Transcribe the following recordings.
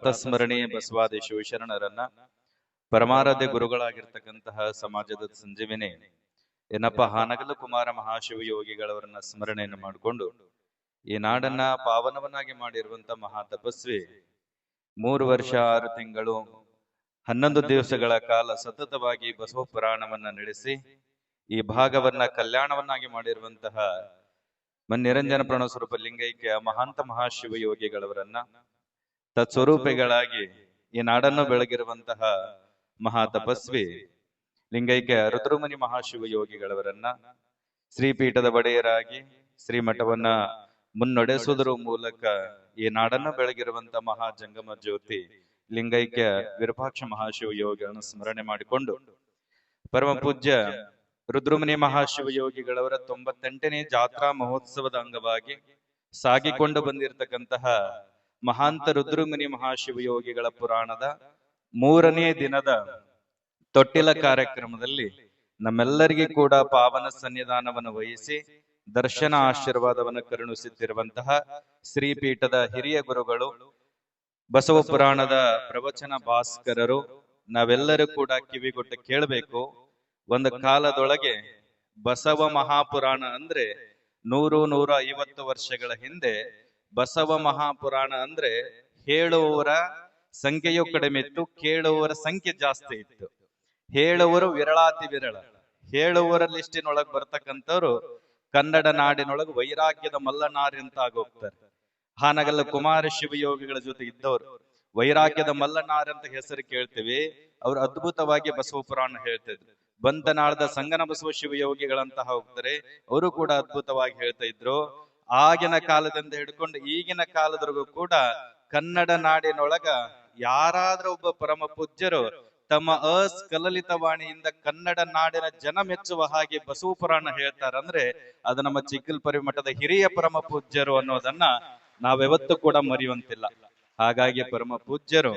ಪ್ರಾತಸ್ಮರಣೀಯ ಬಸವಾದಿ ಶಿವಶರಣರನ್ನ ಪರಮಾರಾಧ್ಯ ಗುರುಗಳಾಗಿರ್ತಕ್ಕಂತಹ ಸಮಾಜದ ಸಂಜೀವಿನಿ ಏನಪ್ಪ ಹಾನಗಲ್ ಕುಮಾರ ಮಹಾಶಿವಯೋಗಿಗಳವರನ್ನ ಸ್ಮರಣೆಯನ್ನು ಮಾಡಿಕೊಂಡು ಈ ನಾಡನ್ನ ಪಾವನವನ್ನಾಗಿ ಮಾಡಿರುವಂತ ಮಹಾ ತಪಸ್ವಿ 3 ವರ್ಷ 6 ತಿಂಗಳು 11 ದಿವಸಗಳ ಕಾಲ ಸತತವಾಗಿ ಬಸವ ಪುರಾಣವನ್ನ ನಡೆಸಿ ಈ ಭಾಗವನ್ನ ಕಲ್ಯಾಣವನ್ನಾಗಿ ಮಾಡಿರುವಂತಹ ನಿರಂಜನ ಪ್ರಣವಸ್ವರೂಪ ಲಿಂಗೈಕ್ಯ ಮಹಾಂತ ಮಹಾಶಿವಯೋಗಿಗಳವರನ್ನ ತತ್ಸ್ವರೂಪಿಗಳಾಗಿ ಈ ನಾಡನ್ನು ಬೆಳಗಿರುವಂತಹ ಮಹಾ ತಪಸ್ವಿ ಲಿಂಗೈಕ್ಯ ರುದ್ರಮುನಿ ಮಹಾಶಿವಯೋಗಿಗಳವರನ್ನ ಶ್ರೀಪೀಠದ ಒಡೆಯರಾಗಿ ಶ್ರೀಮಠವನ್ನ ಮುನ್ನಡೆಸುವುದರ ಮೂಲಕ ಈ ನಾಡನ್ನು ಬೆಳಗಿರುವಂತ ಮಹಾ ಜಂಗಮ ಜ್ಯೋತಿ ಲಿಂಗೈಕ್ಯ ವಿರೂಪಾಕ್ಷ ಮಹಾಶಿವಯೋಗಿಗಳನ್ನು ಸ್ಮರಣೆ ಮಾಡಿಕೊಂಡು ಪರಮ ಪೂಜ್ಯ ರುದ್ರಮುನಿ ಮಹಾಶಿವಯೋಗಿಗಳವರ 98ನೇ ಜಾತ್ರಾ ಮಹೋತ್ಸವದ ಅಂಗವಾಗಿ ಸಾಗಿಕೊಂಡು ಬಂದಿರತಕ್ಕಂತಹ ಮಹಾಂತ ರುದ್ರಮುನಿ ಮಹಾಶಿವಯೋಗಿಗಳ ಪುರಾಣದ 3ನೇ ದಿನದ ತೊಟ್ಟಿಲ ಕಾರ್ಯಕ್ರಮದಲ್ಲಿ ನಮ್ಮೆಲ್ಲರಿಗೂ ಕೂಡ ಪಾವನ ಸನ್ನಿಧಾನವನ್ನು ವಹಿಸಿ ದರ್ಶನ ಆಶೀರ್ವಾದವನ್ನು ಕರುಣಿಸುತ್ತಿರುವಂತಹ ಶ್ರೀಪೀಠದ ಹಿರಿಯ ಗುರುಗಳು ಬಸವ ಪುರಾಣದ ಪ್ರವಚನ ಭಾಸ್ಕರರು ನಾವೆಲ್ಲರೂ ಕೂಡ ಕಿವಿಗೊಟ್ಟು ಕೇಳಬೇಕು. ಒಂದು ಕಾಲದೊಳಗೆ ಬಸವ ಮಹಾಪುರಾಣ ಅಂದ್ರೆ 100-150 ವರ್ಷಗಳ ಹಿಂದೆ ಬಸವ ಮಹಾಪುರಾಣ ಅಂದ್ರೆ ಹೇಳುವವರ ಸಂಖ್ಯೆಯು ಕಡಿಮೆ ಇತ್ತು, ಕೇಳುವವರ ಸಂಖ್ಯೆ ಜಾಸ್ತಿ ಇತ್ತು. ಹೇಳುವರು ವಿರಳಾತಿ ವಿರಳ. ಹೇಳುವವರ ಲಿಸ್ಟಿನೊಳಗೆ ಬರ್ತಕ್ಕಂಥವ್ರು ಕನ್ನಡ ನಾಡಿನೊಳಗೆ ವೈರಾಗ್ಯದ ಮಲ್ಲನಾರಿ ಅಂತ ಆಗೋಗ್ತಾರೆ. ಹಾನಗಲ್ಲ ಕುಮಾರ ಶಿವಯೋಗಿಗಳ ಜೊತೆ ಇದ್ದವರು ವೈರಾಗ್ಯದ ಮಲ್ಲನಾರಿ ಅಂತ ಹೆಸರು ಕೇಳ್ತೀವಿ. ಅವ್ರು ಅದ್ಭುತವಾಗಿ ಬಸವ ಪುರಾಣ ಹೇಳ್ತಿದ್ರು. ಬಂತನಾಳದ ಸಂಗನ ಬಸವ ಶಿವಯೋಗಿಗಳಂತ ಹೋಗ್ತಾರೆ, ಅವರು ಕೂಡ ಅದ್ಭುತವಾಗಿ ಹೇಳ್ತಾ ಇದ್ರು. ಆಗಿನ ಕಾಲದಿಂದ ಹಿಡ್ಕೊಂಡು ಈಗಿನ ಕಾಲದವರೆಗೂ ಕೂಡ ಕನ್ನಡ ನಾಡಿನೊಳಗ ಯಾರಾದ್ರೂ ಒಬ್ಬ ಪರಮ ಪೂಜ್ಯರು ತಮ್ಮ ಅಸ್ಖಲಿತ ವಾಣಿಯಿಂದ ಕನ್ನಡ ನಾಡಿನ ಜನ ಮೆಚ್ಚುವ ಹಾಗೆ ಬಸವ ಪುರಾಣ ಹೇಳ್ತಾರಂದ್ರೆ ಅದು ನಮ್ಮ ಚಿಕ್ಕಲ್ಪರಿ ಮಠದ ಹಿರಿಯ ಪರಮ ಪೂಜ್ಯರು ಅನ್ನೋದನ್ನ ನಾವ್ಯಾವತ್ತೂ ಕೂಡ ಮರೆಯುವಂತಿಲ್ಲ. ಹಾಗಾಗಿ ಪರಮ ಪೂಜ್ಯರು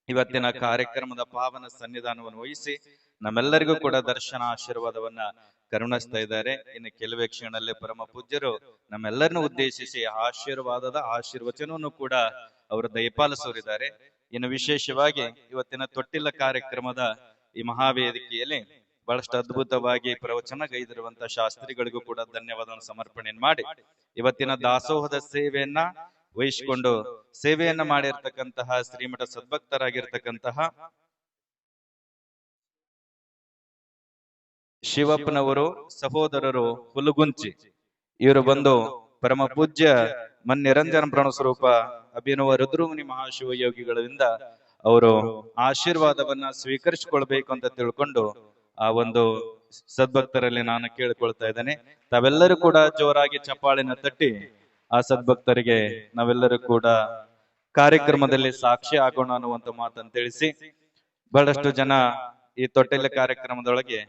ಇವತ್ತಿನ ಕಾರ್ಯಕ್ರಮದ ಪಾವನ ಸನ್ನಿಧಾನವನ್ನು ವಹಿಸಿ ನಮ್ಮೆಲ್ಲರಿಗೂ ಕೂಡ ದರ್ಶನ ಆಶೀರ್ವಾದವನ್ನ ಕರುಣಿಸ್ತಾ ಇದ್ದಾರೆ. ಇನ್ನು ಕೆಲವೇ ಕ್ಷಣದಲ್ಲೇ ಪರಮ ಪೂಜ್ಯರು ನಮ್ಮೆಲ್ಲರನ್ನು ಉದ್ದೇಶಿಸಿ ಆಶೀರ್ವಾದದ ಆಶೀರ್ವಚನವನ್ನು ಕೂಡ ಅವರು ದಯಪಾಲಿಸೋರಿದ್ದಾರೆ. ಇನ್ನು ವಿಶೇಷವಾಗಿ ಇವತ್ತಿನ ತೊಟ್ಟಿಲ ಕಾರ್ಯಕ್ರಮದ ಈ ಮಹಾವೇದಿಕೆಯಲ್ಲಿ ಬಹಳಷ್ಟು ಅದ್ಭುತವಾಗಿ ಪ್ರವಚನಗೈದಿರುವಂತಹ ಶಾಸ್ತ್ರಿಗಳಿಗೂ ಕೂಡ ಧನ್ಯವಾದವನ್ನು ಸಮರ್ಪಣೆಯನ್ನು ಮಾಡಿ ಇವತ್ತಿನ ದಾಸೋಹದ ಸೇವೆಯನ್ನ ವಹಿಸಿಕೊಂಡು ಸೇವೆಯನ್ನ ಮಾಡಿರ್ತಕ್ಕಂತಹ ಶ್ರೀಮಠ ಸದ್ಭಕ್ತರಾಗಿರ್ತಕ್ಕಂತಹ ಶಿವಪ್ಪನವರು ಸಹೋದರರು ಹುಲಗುಂಚಿ ಇವರು ಬಂದು ಪರಮ ಪೂಜ್ಯ ನಿರಂಜನ ಪ್ರಣವಸ್ವರೂಪ ಅಭಿನವ ರುದ್ರಮುನಿ ಮಹಾಶಿವಯೋಗಿಗಳಿಂದ ಅವರು ಆಶೀರ್ವಾದವನ್ನ ಸ್ವೀಕರಿಸಿಕೊಳ್ಬೇಕು ಅಂತ ತಿಳ್ಕೊಂಡು ಆ ಒಂದು ಸದ್ಭಕ್ತರಲ್ಲಿ ನಾನು ಕೇಳಿಕೊಳ್ತಾ ಇದ್ದೇನೆ. ತಾವೆಲ್ಲರೂ ಕೂಡ ಜೋರಾಗಿ ಚಪ್ಪಾಳಿನ ತಟ್ಟಿ ಆ ಸದ್ಭಕ್ತರಿಗೆ ನಾವೆಲ್ಲರೂ ಕೂಡ ಕಾರ್ಯಕ್ರಮದಲ್ಲಿ ಸಾಕ್ಷಿ ಆಗೋಣ ಅನ್ನುವಂತ ಮಾತನ್ನು ತಿಳಿಸಿ ಬಹಳಷ್ಟು ಜನ ಈ ತೊಟ್ಟಿಲ ಕಾರ್ಯಕ್ರಮದೊಳಗೆ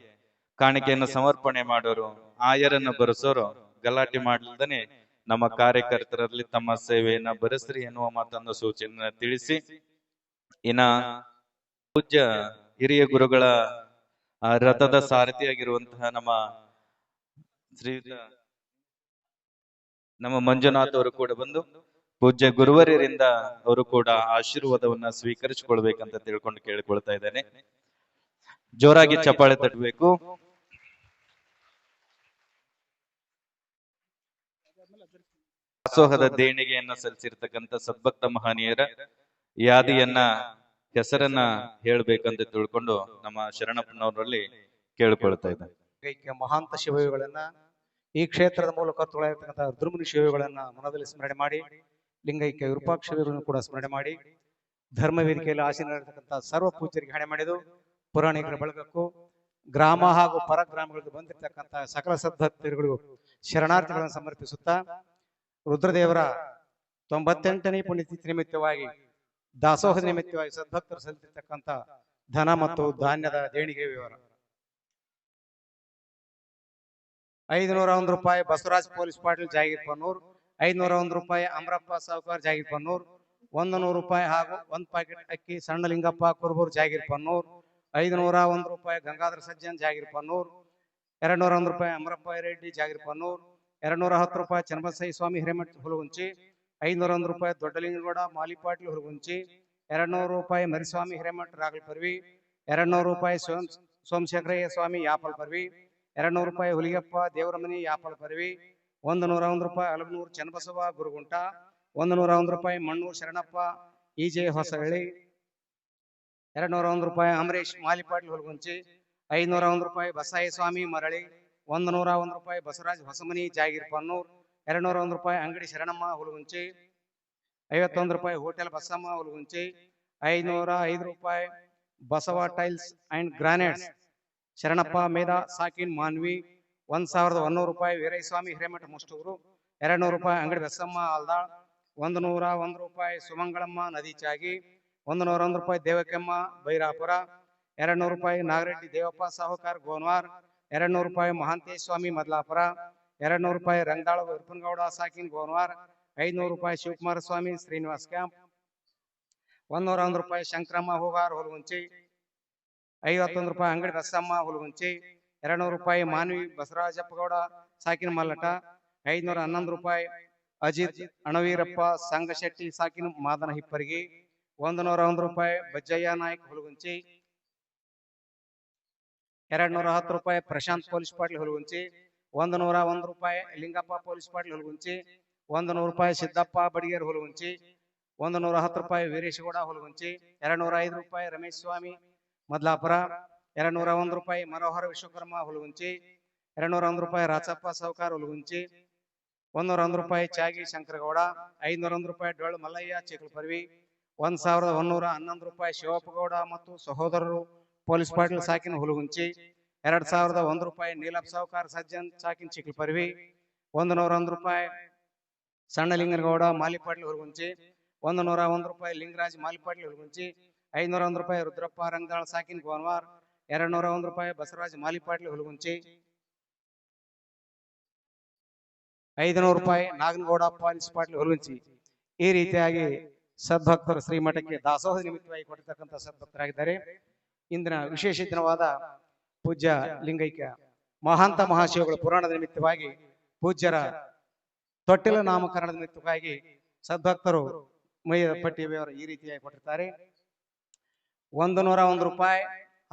ಕಾಣಿಕೆಯನ್ನು ಸಮರ್ಪಣೆ ಮಾಡೋರು, ಆಯರನ್ನು ಬರೆಸೋರು ಗಲಾಟೆ ಮಾಡ್ಲಿಲ್ದನೆ ನಮ್ಮ ಕಾರ್ಯಕರ್ತರಲ್ಲಿ ತಮ್ಮ ಸೇವೆಯನ್ನ ಬರೆಸ್ರಿ ಎನ್ನುವ ಮಾತನ್ನು ಸೂಚನೆ ತಿಳಿಸಿ ಇನ್ನ ಪೂಜ್ಯ ಹಿರಿಯ ಗುರುಗಳ ರಥದ ಸಾರಥಿಯಾಗಿರುವಂತಹ ನಮ್ಮ ಮಂಜುನಾಥ್ ಅವರು ಕೂಡ ಬಂದು ಪೂಜ್ಯ ಗುರುವರ್ಯರಿಂದ ಅವರು ಕೂಡ ಆಶೀರ್ವಾದವನ್ನ ಸ್ವೀಕರಿಸಿಕೊಳ್ಬೇಕಂತ ತಿಳ್ಕೊಂಡು ಕೇಳಿಕೊಳ್ತಾ ಇದ್ದೇನೆ. ಜೋರಾಗಿ ಚಪ್ಪಾಳೆ ತಟ್ಟಬೇಕು. ದಾಸೋಹದ ದೇಣಿಗೆಯನ್ನ ಸಲ್ಲಿಸಿರ್ತಕ್ಕಂಥ ಸದ್ಭಕ್ತ ಮಹನೀಯರ ಯಾದಿಯನ್ನ ಹೆಸರನ್ನ ಹೇಳ್ಬೇಕಂತ ತಿಳ್ಕೊಂಡು ನಮ್ಮ ಶರಣಪ್ಪನವರಲ್ಲಿ ಕೇಳಿಕೊಳ್ತಾ ಇದ್ದಾರೆ. ಮಹಾಂತ ಶಿವಯೋಗಿಗಳನ್ನ ಈ ಕ್ಷೇತ್ರದ ಮೂಲಕ ತೊಳೆಯತಕ್ಕಂಥ ರುದ್ರಮುನಿ ಶಿವಯೋಗಿಗಳನ್ನ ಮನದಲ್ಲಿ ಸ್ಮರಣೆ ಮಾಡಿ ಲಿಂಗೈಕ್ಯ ವಿರೂಪಾಕ್ಷ ಶಿವರನ್ನು ಕೂಡ ಸ್ಮರಣೆ ಮಾಡಿ ಧರ್ಮ ವೇದಿಕೆಯಲ್ಲಿ ಆಸೀನರಾಗಿರ್ತಕ್ಕಂಥ ಸರ್ವ ಪೂಜ್ಯರಿಗೆ ಹಣೆ ಮಾಡಿದು ಪುರಾಣಿಕರ ಬಳಗಕ್ಕೂ ಗ್ರಾಮ ಹಾಗೂ ಪರ ಗ್ರಾಮಗಳಿಗೆ ಬಂದಿರತಕ್ಕಂಥ ಸಕಲ ಸದ್ಭಕ್ತರುಗಳಿಗೂ ಶರಣಾರ್ಥಿಗಳನ್ನು ಸಮರ್ಪಿಸುತ್ತಾ ರುದ್ರದೇವರ 98ನೇ ಪುಣ್ಯತಿಥಿ ನಿಮಿತ್ತವಾಗಿ ದಾಸೋಹದ ನಿಮಿತ್ತವಾಗಿ ಸದ್ಭಕ್ತರು ಸಲ್ಲಿಸಿರ್ತಕ್ಕಂಥ ಧನ ಮತ್ತು ಧಾನ್ಯದ ದೇಣಿಗೆ ವಿವರ 501 ರೂಪಾಯಿ ಬಸವರಾಜ್ ಪೊಲೀಸ್ ಪಾಟೀಲ್ ಜಾಗೀರ್ ಪನ್ನೂರ್, 501 ರೂಪಾಯಿ ಅಮರಪ್ಪ ಸಾವುಕಾರ್ ಜಾಗೀರ್ ಪನ್ನೂರ್, 100 ರೂಪಾಯಿ ಹಾಗೂ 1 ಪ್ಯಾಕೆಟ್ ಅಕ್ಕಿ ಸಣ್ಣ ಲಿಂಗಪ್ಪ ಕುರುಬೂರ್ ಜಾಗೀರ್ ಪನ್ನೂರ್, 501 ರೂಪಾಯಿ ಗಂಗಾಧರ ಸಜ್ಜನ್ ಜಾಗೀರ್ ಪನ್ನೂರ್, 201 ರೂಪಾಯಿ ಅಮರಪ್ಪ ರೆಡ್ಡಿ ಜಾಗೀರ್ ಪನ್ನೂರ್, 210 ರೂಪಾಯಿ ಚನ್ನಬಸೈ ಸ್ವಾಮಿ ಹಿರೇಮಠ ಹುಲಗುಂಚಿ, 501 ರೂಪಾಯಿ ದೊಡ್ಡಲಿಂಗಗೌಡ ಮಾಲಿ ಪಾಟೀಲ್ ಹುಲಗುಂಚಿ, 200 ರೂಪಾಯಿ ಮರಿಸ್ವಾಮಿ ಹಿರೇಮಠ್ ರಾಗಲ್ ಪರ್ವಿ 200 ರೂಪಾಯಿ ಸೋಮಶೇಖರಯ್ಯ ಸ್ವಾಮಿ ಯಾಪಲ್ ಪರ್ವಿ 200 ರೂಪಾಯಿ ಹುಲಿಗೆಪ್ಪ ದೇವರಮನಿ ಯಾಪಲ್ ಪರ್ವಿ 101 ರೂಪಾಯಿ ಅಲಗನೂರು ಚನ್ನಬಸವ ಗುರುಗುಂಟ 101 ರೂಪಾಯಿ ಮಣ್ಣೂರು ಶರಣಪ್ಪ ಈಜೆ ಹೊಸಹಳ್ಳಿ 201 ರೂಪಾಯಿ ಅಂಬರೀಶ್ ಮಾಲಿಪಾಟ್ಲಿ ಹುಲಗುಂಚಿ 501 ರೂಪಾಯಿ ಬಸಾಯಿ ಸ್ವಾಮಿ ಮರಳಿ 101 ರೂಪಾಯಿ ಬಸವರಾಜ್ ಹೊಸಮನಿ ಜಾಗೀರ್ ಪನ್ನೂರ್ 201 ರೂಪಾಯಿ ಅಂಗಡಿ ಶರಣಮ್ಮ ಹುಲಗುಂಚಿ 51 ರೂಪಾಯಿ ಹೋಟೆಲ್ ಬಸಮ್ಮ ಹುಲಗುಂಚಿ 505 ರೂಪಾಯಿ Basava tiles and granites Sharanappa Medha ಸಾಕಿನ್ ಮಾನ್ವಿ 1100 ರೂಪಾಯಿ ವೀರಸ್ವಾಮಿ ಹಿರೇಮಠ ಮುಷ್ಟೂರು 200 ರೂಪಾಯಿ ಅಂಗಡಿ ಬಸಮ್ಮ ಆಲ್ದಾಳ್ 101 ರೂಪಾಯಿ ಸುಮಂಗಳಮ್ಮ ನದಿ ಚಾಗಿ 101 ರೂಪಾಯಿ ದೇವಕೆಮ್ಮ ಬೈರಾಪುರ 200 ರೂಪಾಯಿ ನಾಗರೆಡ್ಡಿ ದೇವಪ್ಪ ಸಾಹುಕಾರ್ ಗೋನ್ವಾರ್ 200 ರೂಪಾಯಿ ಮಹಾಂತೇಶ್ ಸ್ವಾಮಿ ಮದ್ಲಾಪುರ 200 ರೂಪಾಯಿ ರಂಗದಾಳ ವಿರ್ಪನಗೌಡ ಸಾಕಿನ್ ಗೋನ್ವಾರ್ 500 ರೂಪಾಯಿ ಶಿವಕುಮಾರ ಸ್ವಾಮಿ ಶ್ರೀನಿವಾಸ್ ಕ್ಯಾಂಪ್ 101 ರೂಪಾಯಿ ಶಂಕರಮ್ಮ ಹೂಗಾರ್ ಹುಲಗುಂಚಿ 51 ರೂಪಾಯಿ ಅಂಗಡಿ ಬಸಮ್ಮ ಹುಲಗುಂಚಿ 200 ರೂಪಾಯಿ ಮಾನ್ವಿ ಬಸವರಾಜಪ್ಪಗೌಡ ಸಾಕಿನ ಮಲ್ಲಟ 511 ರೂಪಾಯಿ ಅಜಿತ್ ಅಣವೀರಪ್ಪ ಸಂಗಶೆಟ್ಟಿ ಸಾಕಿನ ಮಾದನ ಹಿಪ್ಪರಿಗೆ 101 ರೂಪಾಯಿ ಬಜ್ಜಯ್ಯ ನಾಯ್ಕ ಹುಲಗುಂಚಿ 210 ರೂಪಾಯಿ ಪ್ರಶಾಂತ್ ಪೊಲೀಸ್ ಪಾಟ್ಲಿ ಹುಲಗುಂಚಿ 101 ರೂಪಾಯಿ ಲಿಂಗಪ್ಪ ಪೊಲೀಸ್ ಪಾಟ್ಲಿ ಹುಲಗುಂಚಿ 100 ರೂಪಾಯಿ ಸಿದ್ದಪ್ಪ ಬಡಿಗೇರ್ ಹುಲಗುಂಚಿ 110 ರೂಪಾಯಿ ವೀರೇಶಗೌಡ ಹುಲಗುಂಚಿ 205 ರೂಪಾಯಿ ರಮೇಶ್ ಸ್ವಾಮಿ ಮದ್ಲಾಪುರ 201 ರೂಪಾಯಿ ಮನೋಹರ ವಿಶ್ವಕರ್ಮ ಹುಲಗುಂಚಿ 201 ರೂಪಾಯಿ ರಾಚಪ್ಪ ಸಾಹುಕಾರ್ ಹುಲಗುಂಚಿ 101 ರೂಪಾಯಿ ಚಾಗಿ ಶಂಕರಗೌಡ 501 ರೂಪಾಯಿ ಡೊಳ್ಳು ಮಲ್ಲಯ್ಯ ಚಿಕ್ಕಲಪರ್ವಿ 1111 ರೂಪಾಯಿ ಶಿವಪ್ಪಗೌಡ ಮತ್ತು ಸಹೋದರರು ಪೊಲೀಸ್ ಪಾಟೀಲ್ ಸಾಕಿನ ಹುಲಗುಂಚಿ 2001 ರೂಪಾಯಿ ನೀಲಪ್ ಸಾಹುಕಾರ್ ಸಜ್ಜನ್ ಸಾಕಿನ್ ಚಿಕ್ಕಲಪರ್ವಿ 101 ರೂಪಾಯಿ ಸಣ್ಣ ಲಿಂಗನಗೌಡ ಮಾಲಿಪಾಟ್ಲಿ ಹುಲಗುಂಚಿ 101 ರೂಪಾಯಿ ಲಿಂಗರಾಜ್ ಮಾಲಿಪಾಟ್ಲಿ ಹುಲಗುಂಚಿ 501 ರೂಪಾಯಿ ರುದ್ರಪ್ಪ ರಂಗದಾಳ್ ಸಾಕಿನ್ ಗೋನ್ವಾರ್ 201 ರೂಪಾಯಿ ಬಸವರಾಜ್ ಮಾಲಿಪಾಟ್ಲಿ ಹುಲಗುಂಚಿ 500 ರೂಪಾಯಿ ನಾಗನಗೌಡ ಪೊಲೀಸ್ ಪಾಟ್ಲಿ ಹುಲಗುಂಚಿ. ಈ ರೀತಿಯಾಗಿ ಸದ್ಭಕ್ತರು ಶ್ರೀಮಠಕ್ಕೆ ದಾಸೋಹ ನಿಮಿತ್ತವಾಗಿ ಕೊಟ್ಟಿರ್ತಕ್ಕಂಥ ಸದ್ಭಕ್ತರಾಗಿದ್ದಾರೆ. ಇಂದಿನ ವಿಶೇಷ ದಿನವಾದ ಪೂಜ್ಯ ಲಿಂಗೈಕ್ಯ ಮಹಾಂತ ಮಹಾಶಿವಗಳ ಪುರಾಣದ ನಿಮಿತ್ತವಾಗಿ ಪೂಜ್ಯರ ತೊಟ್ಟಿಲ ನಾಮಕರಣದ ನಿಮಿತ್ತವಾಗಿ ಸದ್ಭಕ್ತರು ಮೈ ಪಟ್ಟಿಯವರು ಈ ರೀತಿಯಾಗಿ ಕೊಟ್ಟಿರ್ತಾರೆ. 101 ರೂಪಾಯಿ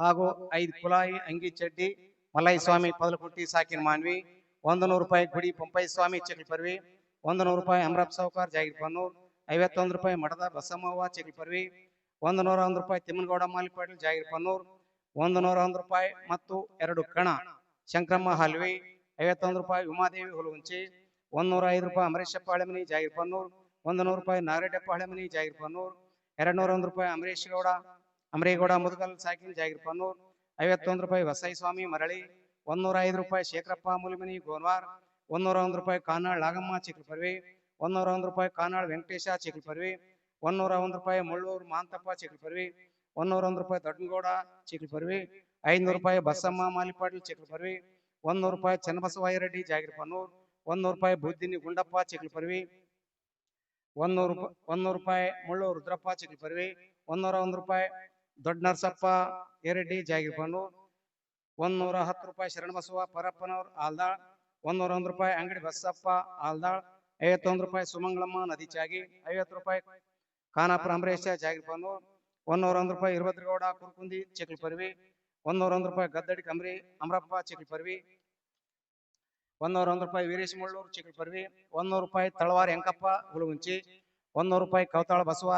ಹಾಗೂ 5 ಕುಲಾಯಿ ಅಂಗಿ ಚಡ್ಡಿ ಮಲೈ ಸ್ವಾಮಿ ಪದಲಕುಟ್ಟಿ ಸಾಕಿನ ಮಾನ್ವಿ 100 ರೂಪಾಯಿ ಗುಡಿ ಪಂಪೈ ಸ್ವಾಮಿ ಚಿಕ್ಕಲಪರ್ವಿ 100 ರೂಪಾಯಿ ಅಮರಪ್ಪ ಸಾಹುಕಾರ್ ಜಾಗಿರ್ ಪನ್ನೂರ್ 51 ರೂಪಾಯಿ ಮಠದ ಬಸಮ್ಮವ್ವ ಚಿಕ್ಕಲಪರ್ವಿ 101 ರೂಪಾಯಿ ತಿಮ್ಮನಗೌಡ ಮಾಲಿಪಾಟೀಲ್ ಜಾಗಿರ್ ಪನ್ನೂರ್ 101 ರೂಪಾಯಿ ಮತ್ತು 2 ಕಣ ಶಂಕರಮ್ಮ ಹಾಲ್ವಿ 51 ರೂಪಾಯಿ ಉಮಾದೇವಿ ಹುಲಗುಂಚಿ 105 ರೂಪಾಯಿ ಅಮರೇಶಪ್ಪ ಹಳೆಮನಿ ಜಾಗಿರ್ ಪನ್ನೂರ್ 100 ರೂಪಾಯಿ ನಾಗರೆಡ್ಡಪ್ಪ ಹಳೆಮನಿ ಜಾಗಿರ್ ಪನ್ನೂರ್ 201 ರೂಪಾಯಿ ಅಮರೇಗೌಡ ಮುದಗಲ್ ಸಾಕಿನ್ ಜಾಗಿರ್ ಪನ್ನೂರ್ 51 ರೂಪಾಯಿ ವಸೈ ಸ್ವಾಮಿ ಮರಳಿ 105 ರೂಪಾಯಿ ಶೇಖರಪ್ಪ ಮುಲಿಮನಿ ಗೋನ್ವಾರ್ 101 ರೂಪಾಯಿ ಕಾನಾಳ್ ನಾಗಮ್ಮ ಚಿಕ್ಕಲಪರ್ವಿ 101 ರೂಪಾಯಿ ಕಾನಾಳ್ ವೆಂಕಟೇಶ ಚಿಕ್ಕಲಪರ್ವಿ 101 ರೂಪಾಯಿ ಮುಳ್ಳೂರು ಮಾಂತಪ್ಪ ಚಿಕ್ಕಲಪರ್ವಿ 101 ರೂಪಾಯಿ ದೊಡ್ಡಗೌಡ ಚಿಕ್ಕಲಪರ್ವಿ 500 ರೂಪಾಯಿ ಬಸಮ್ಮ ಮಾಲಿಪಾಟೀಲ್ ಚಿಕ್ಕಲಪರ್ವಿ 100 ರೂಪಾಯಿ ಚನ್ನಬಸವಯ್ಯರೆಡ್ಡಿ ಜಾಗಿರ್ ಪನ್ನೂರ್ 100 ರೂಪಾಯಿ ಬುದ್ದಿನಿ ಗುಂಡಪ್ಪ ಚಿಕ್ಕಲಪರ್ವಿ 100 ರೂಪಾಯಿ ಮುಳ್ಳೂರು ರುದ್ರಪ್ಪ ಚಿಕ್ಕಲಪರ್ವಿ 101 ರೂಪಾಯಿ ದೊಡ್ಡ ನರಸಪ್ಪ ಎರೆಡ್ಡಿ ಜಾಗಿರ್ ಪನ್ನೂರ್ 110 ರೂಪಾಯಿ ಶರಣಬಸವ ಪರಪ್ಪನವ್ರ ಆಲ್ದಾಳ್ 101 ರೂಪಾಯಿ ಅಂಗಡಿ ಬಸಪ್ಪ ಆಲ್ದಾಳ್ 51 ರೂಪಾಯಿ ಸುಮಂಗಳಮ್ಮ ನದಿ ಚಾಗಿ 50 ರೂಪಾಯಿ ಖಾನಾಪುರ ಅಂಬರೇಶ ಜಾಗಿರ್ ಪನ್ನೂರ್ 101 ರೂಪಾಯಿ ಇರುಭದ್ರಗೌಡ ಕುರ್ಕುಂದಿ ಚಿಕ್ಕಲಪರ್ವಿ 101 ರೂಪಾಯಿ ಗದ್ದಡಿ ಕಮರಿ ಅಮರಪ್ಪ ಚಿಕ್ಕಲಪರ್ವಿ 101 ರೂಪಾಯಿ ವೀರೇಶ್ ಮುಳ್ಳೂರು ಚಿಕ್ಕಲಪರ್ವಿ 100 ರೂಪಾಯಿ ತಳವಾರ ಎಂಕಪ್ಪ ಹುಲಗುಂಚಿ 100 ರೂಪಾಯಿ ಕವತಾಳ ಬಸವ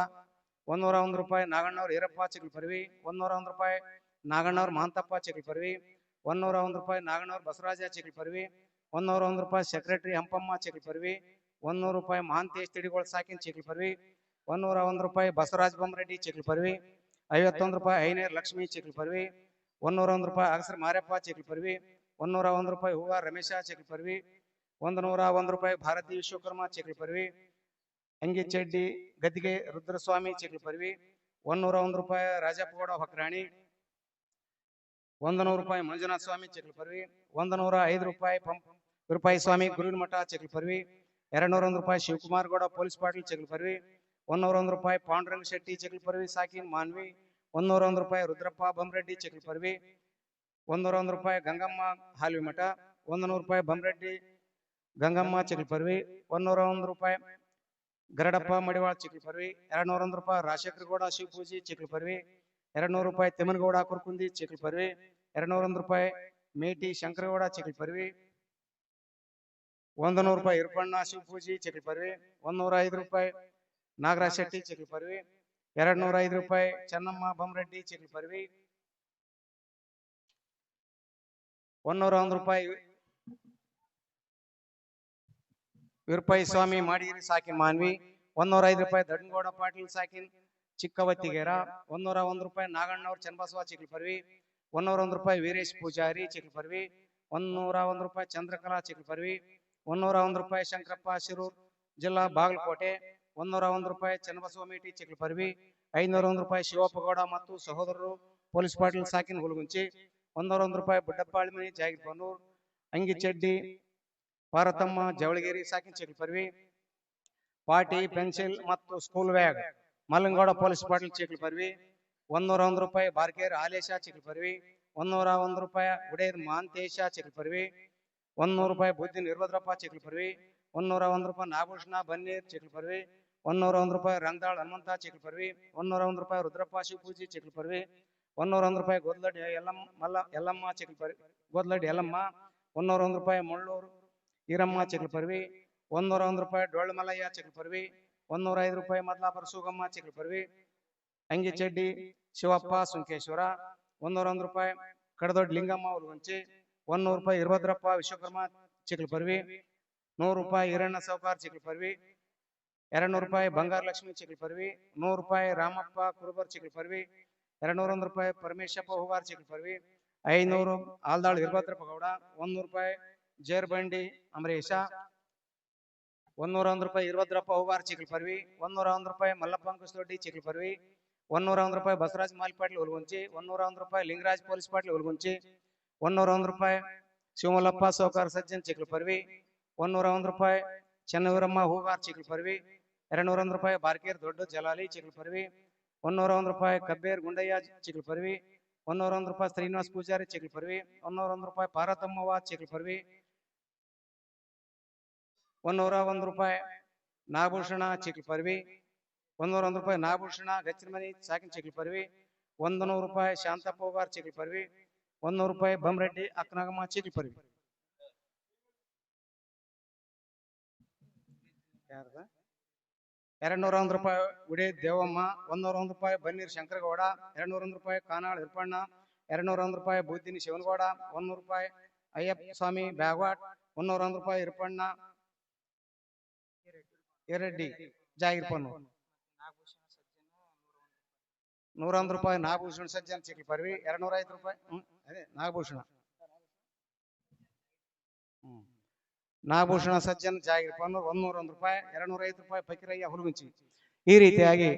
101 ರೂಪಾಯಿ ನಾಗಣ್ಣವ್ರ ಈರಪ್ಪ ಚಿಕ್ಕಲಪರ್ವಿ 101 ರೂಪಾಯಿ ನಾಗಣ್ಣವ್ರ ಮಾಂತಪ್ಪ ಚಿಕ್ಕಲಪರ್ವಿ 101 ರೂಪಾಯಿ ನಾಗಣ್ಣವ್ರ ಬಸವರಾಜ ಚಿಕ್ಕಲಪರ್ವಿ 101 ರೂಪಾಯಿ ಸೆಕ್ರೆಟರಿ ಹಂಪಮ್ಮ ಚಿಕ್ಕಲಪರ್ವಿ 100 ರೂಪಾಯಿ ಮಹಾಂತೇಶ್ ತಿಡಿಗೋಳ್ ಸಾಕಿನ್ ಚಿಕ್ಕಲಪರ್ವಿ 101 ರೂಪಾಯಿ ಬಸವರಾಜ ಬೊಮ್ಮರೆಡ್ಡಿ ಚಿಕ್ಕಲಪರ್ವಿ 51 ರೂಪಾಯಿ ಐನೇರ್ ಲಕ್ಷ್ಮಿ ಚಿಕ್ಕಲಪರ್ವಿ 101 ರೂಪಾಯಿ ಅಗಸರ್ ಮಾರ್ಯಪ್ಪ ಚಿಕ್ಕಲಪರ್ವಿ 101 ರೂಪಾಯಿ ಹೂವ ರಮೇಶ ಚಿಕ್ಕಲಪರ್ವಿ 101 ರೂಪಾಯಿ ಭಾರತಿ ವಿಶ್ವಕರ್ಮ ಚಿಕ್ಕಲಪರ್ವಿ ಅಂಗಿ ಚಡ್ಡಿ ಗದ್ದಿಗೆ ರುದ್ರಸ್ವಾಮಿ ಚಿಕ್ಕಲಪರ್ವಿ 101 ರೂಪಾಯಿ ರಾಜಪ್ಪಗೌಡ ಹೊಕ್ರಾಣಿ 100 ರೂಪಾಯಿ ಮಂಜುನಾಥ ಸ್ವಾಮಿ ಚಿಕ್ಕಲಪರ್ವಿ 105 ರೂಪಾಯಿ ಸ್ವಾಮಿ ಗುರುವಿನ ಮಠ ಚಿಕ್ಕಲಪರ್ವಿ 201 ರೂಪಾಯಿ ಶಿವಕುಮಾರ್ ಗೌಡ ಪೊಲೀಸ್ ಪಾಟೀಲ್ ಚಿಕ್ಕಲಪರ್ವಿ 101 ರೂಪಾಯಿ ಪಾಂಡುರಂಗ ಶೆಟ್ಟಿ ಚಿಕ್ಕಲಪರ್ವಿ ಸಾಕಿನ್ ಮಾನ್ವಿ 101 ರೂಪಾಯಿ ರುದ್ರಪ್ಪ ಬೊಮ್ಮರೆಡ್ಡಿ ಚಿಕ್ಕಲಪರ್ವಿ 101 ರೂಪಾಯಿ ಗಂಗಮ್ಮ ಹಾಲ್ವಿ ಮಠ 100 ರೂಪಾಯಿ ಬೊಮ್ಮರೆಡ್ಡಿ ಗಂಗಮ್ಮ ಚಿಕ್ಕಲಪರ್ವಿ 101 ರೂಪಾಯಿ ಗರಡಪ್ಪ ಮಡಿವಾಳ ಚಿಕ್ಲಪರ್ವಿ 201 ರೂಪಾಯಿ. ರಾಜಶೇಖರಗೌಡ ಶಿವಪೂಜಿ ಚಿಕ್ಲಪರ್ವಿ 200 ರೂಪಾಯಿ. ತಿಮ್ಮನಗೌಡ ಕುರ್ಕುಂದಿ ಚಿಕ್ಲಪರ್ವಿ 201 ರೂಪಾಯಿ. ಮೇಟಿ ಶಂಕರಗೌಡ ಚಿಕ್ಲಪರ್ವಿ 100 ರೂಪಾಯಿ. ಇರ್ಪಣ್ಣ ಶಿವಪೂಜಿ ಚಿಕ್ಲಪರ್ವಿ 105 ರೂಪಾಯಿ. ನಾಗರಾಜ್ ಶೆಟ್ಟಿ ಚಿಕ್ಲಪರ್ವಿ 205 ರೂಪಾಯಿ. ಚೆನ್ನಮ್ಮ ಬೊಮ್ಮರೆಡ್ಡಿ ಚಿಕ್ಲಪರ್ವಿ 101 ರೂಪಾಯಿ. ವಿರುಪಾಯಿ ಸ್ವಾಮಿ ಮಾಡಿಗಿರಿ ಸಾಕಿನ್ ಮಾನ್ವಿ 105 ರೂಪಾಯಿ. ದಡ್ಡಗೌಡ ಪಾಟೀಲ್ ಸಾಕಿನ್ ಚಿಕ್ಕವತ್ತಿಗೇರ 101 ರೂಪಾಯಿ. ನಾಗಣ್ಣವ್ರ ಚನ್ನಬಸವ ಚಿಕ್ಲಪರ್ವಿ 101 ರೂಪಾಯಿ. ವೀರೇಶ್ ಪೂಜಾರಿ ಚಿಕ್ಲಪರ್ವಿ 101 ರೂಪಾಯಿ. ಚಂದ್ರಕಲಾ ಚಿಕ್ಲಪರ್ವಿ 101 ರೂಪಾಯಿ. ಶಂಕರಪ್ಪ ಶಿರೂರ್ ಜಿಲ್ಲಾ ಬಾಗಲಕೋಟೆ 101 ರೂಪಾಯಿ. ಚನ್ನಬಸವ ಮೇಟಿ ಚಿಕ್ಲಪರ್ವಿ 501 ರೂಪಾಯಿ. ಶಿವಪ್ಪಗೌಡ ಮತ್ತು ಸಹೋದರರು ಪೊಲೀಸ್ ಪಾಟೀಲ್ ಸಾಕಿನ್ ಹುಲಗುಂಚಿ 101 ರೂಪಾಯಿ. ಬುಡ್ಡಪ್ಪಾಳ್ಮನಿ ಜಾಗಿರ್ಬನ್ನೂರ್ ಅಂಗಿಚಡ್ಡಿ ಪಾರತಮ್ಮ ಜವಳಗಿರಿ ಸಾಕಿನ್ ಚಿಕ್ಲಪರ್ವಿ. ಪಾಟಿ ಪೆನ್ಸಿಲ್ ಮತ್ತು ಸ್ಕೂಲ್ ಬ್ಯಾಗ್ ಮಲ್ಲಂಗೌಡ ಪೊಲೀಸ್ ಪಾಟೀಲ್ ಚಿಕ್ಲಪರ್ವಿ 101 ರೂಪಾಯಿ. ಬಾರ್ಕೇರ್ ಆಲೇಶ ಚಿಕ್ಲಪರ್ವಿ 101 ರೂಪಾಯಿ. ಉಡೇರ್ ಮಾಂತೇಶ ಚಿಕ್ಲಪರ್ವಿ 100 ರೂಪಾಯಿ. ಬುದ್ದಿನ ನಿರ್ವದ್ರಪ್ಪ ಚಿಕ್ಲಪರ್ವಿ 101 ರೂಪಾಯಿ. ನಾಗಭೂಷಣ ಬನ್ನೀರ್ ಚಿಕ್ಲಪರ್ವಿ 101 ರೂಪಾಯಿ. ರಂಗದಾಳ್ ಹನುಮಂತ ಚಿಕ್ಲಪರ್ವಿ 101 ರೂಪಾಯಿ. ರುದ್ರಪ್ಪ ಶಿವಪೂಜಿ ಚಿಕ್ಲಪರ್ವಿ 101 ರೂಪಾಯಿ. ಗೋದ್ಲಡ್ಡಿ ಯಲ್ಲಮ್ಮ ಚಿಕ್ಲಪರ್ವಿ ಗೋದ್ಲಡ್ಡಿ ಯಲ್ಲಮ್ಮ 101 ರೂಪಾಯಿ. ಮುಳ್ಳೂರು ಈರಮ್ಮ ಚಿಕ್ಲಪರ್ವಿ 101 ರೂಪಾಯಿ. ಡೊಳ್ಳು ಮಲ್ಲಯ್ಯ ಚಿಕ್ಲಪರ್ವಿ 105 ರೂಪಾಯಿ. ಮದ್ಲಾಪುರ ಸುಗಮ್ಮ ಚಿಕ್ಲಪರ್ವಿ ಅಂಗಿಚಡ್ಡಿ ಶಿವಪ್ಪ ಸುಂಕೇಶ್ವರ 101 ರೂಪಾಯಿ. ಕಡದೊಡ್ಡ ಲಿಂಗಮ್ಮ ಹುಲಗುಂಚಿ 100 ರೂಪಾಯಿ. ಇರ್ಭದ್ರಪ್ಪ ವಿಶ್ವಕರ್ಮ ಚಿಕ್ಲಪರ್ವಿ 100 ರೂಪಾಯಿ. ಹಿರಣ್ಣ ಸೌಕಾರ್ ಚಿಕ್ಲಪರ್ವಿ 200 ರೂಪಾಯಿ. ಬಂಗಾರ ಲಕ್ಷ್ಮಿ ಚಿಕ್ಲಪರ್ವಿ 100 ರೂಪಾಯಿ. ರಾಮಪ್ಪ ಕುರುಬರ್ ಚಿಕ್ಲಪರ್ವಿ 201 ರೂಪಾಯಿ. ಪರಮೇಶಪ್ಪ ಹೂವಾರ್ ಚಿಕ್ಲಪರ್ವಿ 500. ಆಲ್ದಾಳ್ ಇರ್ಭದ್ರಪ್ಪ ಗೌಡ 100 ರೂಪಾಯಿ. ಜೇರ್ಬಂಡಿ ಅಮರೇಶ 101 ರೂಪಾಯಿ. ಇರ್ಭದ್ರಪ್ಪ ಹೂವಾರ್ ಚಿಕ್ಲಪರ್ವಿ 101 ರೂಪಾಯಿ. ಮಲ್ಲಪ್ಪ ಅಂಕುಶದೊಡ್ಡಿ ಚಿಕ್ಲಪರ್ವಿ 101 ರೂಪಾಯಿ. ಬಸವರಾಜ್ ಮಾಲಿ ಪಾಟೀಲ್ ಹುಲಗುಂಚಿ 101 ರೂಪಾಯಿ. ಲಿಂಗರಾಜ್ ಪೊಲೀಸ್ ಪಾಟೀಲ್ ಹುಲಗುಂಚಿ 101 ರೂಪಾಯಿ. ಶಿವಮಲ್ಲಪ್ಪ ಸೌಕಾರ ಸಜ್ಜನ್ ಚಿಕ್ಲಪರ್ವಿ 101 ರೂಪಾಯಿ. ಚೆನ್ನವೀರಮ್ಮ ಹೂಗಾರ್ ಚಿಕ್ಲಪರ್ವಿ 201 ರೂಪಾಯಿ. ಬಾರ್ಕೇರ್ ದೊಡ್ಡ ಜಲಾಲಿ ಚಿಕ್ಲಪರ್ವಿ 101 ರೂಪಾಯಿ. ಕಬ್ಬೇರ್ ಗುಂಡಯ್ಯ ಚಿಕ್ಲಪರ್ವಿ 101 ರೂಪಾಯಿ. ಶ್ರೀನಿವಾಸ್ ಪೂಜಾರಿ ಚಿಕ್ಲಪರ್ವಿ 101 ರೂಪಾಯಿ. ಪಾರ್ವತಮ್ಮವ್ವ ಚಿಕ್ಲಪರ್ವಿ 101 ರೂಪಾಯಿ. ನಾಗಭೂಷಣ ಚಿಕ್ಲಪರ್ವಿ 101 ರೂಪಾಯಿ. ನಾಗಭೂಷಣ ಗಚ್ಚರಮನಿ ಸಾಕಿನ್ ಚಿಕ್ಲಪರ್ವಿ 100 ರೂಪಾಯಿ. ಶಾಂತಪ್ಪ ಹೂಗಾರ್ ಚಿಕ್ಲಪರ್ವಿ 100 ರೂಪಾಯಿ. ಬೊಮ್ಮರೆಡ್ಡಿ ಅಕ್ಕನಾಗಮ್ಮ ಚಿಕ್ಲಪರ್ವಿ 201 ರೂಪಾಯಿ. ಉಡೇ ದೇವಮ್ಮ 101 ರೂಪಾಯಿ. ಬನ್ನೀರ್ ಶಂಕರಗೌಡ 201 ರೂಪಾಯಿ. ಕಾನಾಳ್ ಇರ್ಪಣ್ಣ 201 ರೂಪಾಯಿ. ಬುದ್ದಿನಿ ಶಿವನಗೌಡ 100 ರೂಪಾಯಿ. ಅಯ್ಯಪ್ಪ ಸ್ವಾಮಿ ಬ್ಯಾಗವಾಟ್ 101 ರೂಪಾಯಿ. ಇರ್ಪಣ್ಣ ಎರೆಡ್ಡಿ ಜಾಗಿರ್ಪನ್ನು 101 ರೂಪಾಯಿ. ನಾಗಭೂಷಣ ಸಜ್ಜನ್ ಚಿಕ್ಲಪರ್ವಿ 205 ರೂಪಾಯಿ. ಅದೇ ನಾಗಭೂಷಣ ನಾಗಭೂಷಣ ಸಜ್ಜನ್ ಜಾಗಿರ್ಪನ್ನು 101 ರೂಪಾಯಿ. 205 ರೂಪಾಯಿ. ಫಕೀರಯ್ಯ ಹುಲಗುಂಚಿ. ಈ ರೀತಿಯಾಗಿ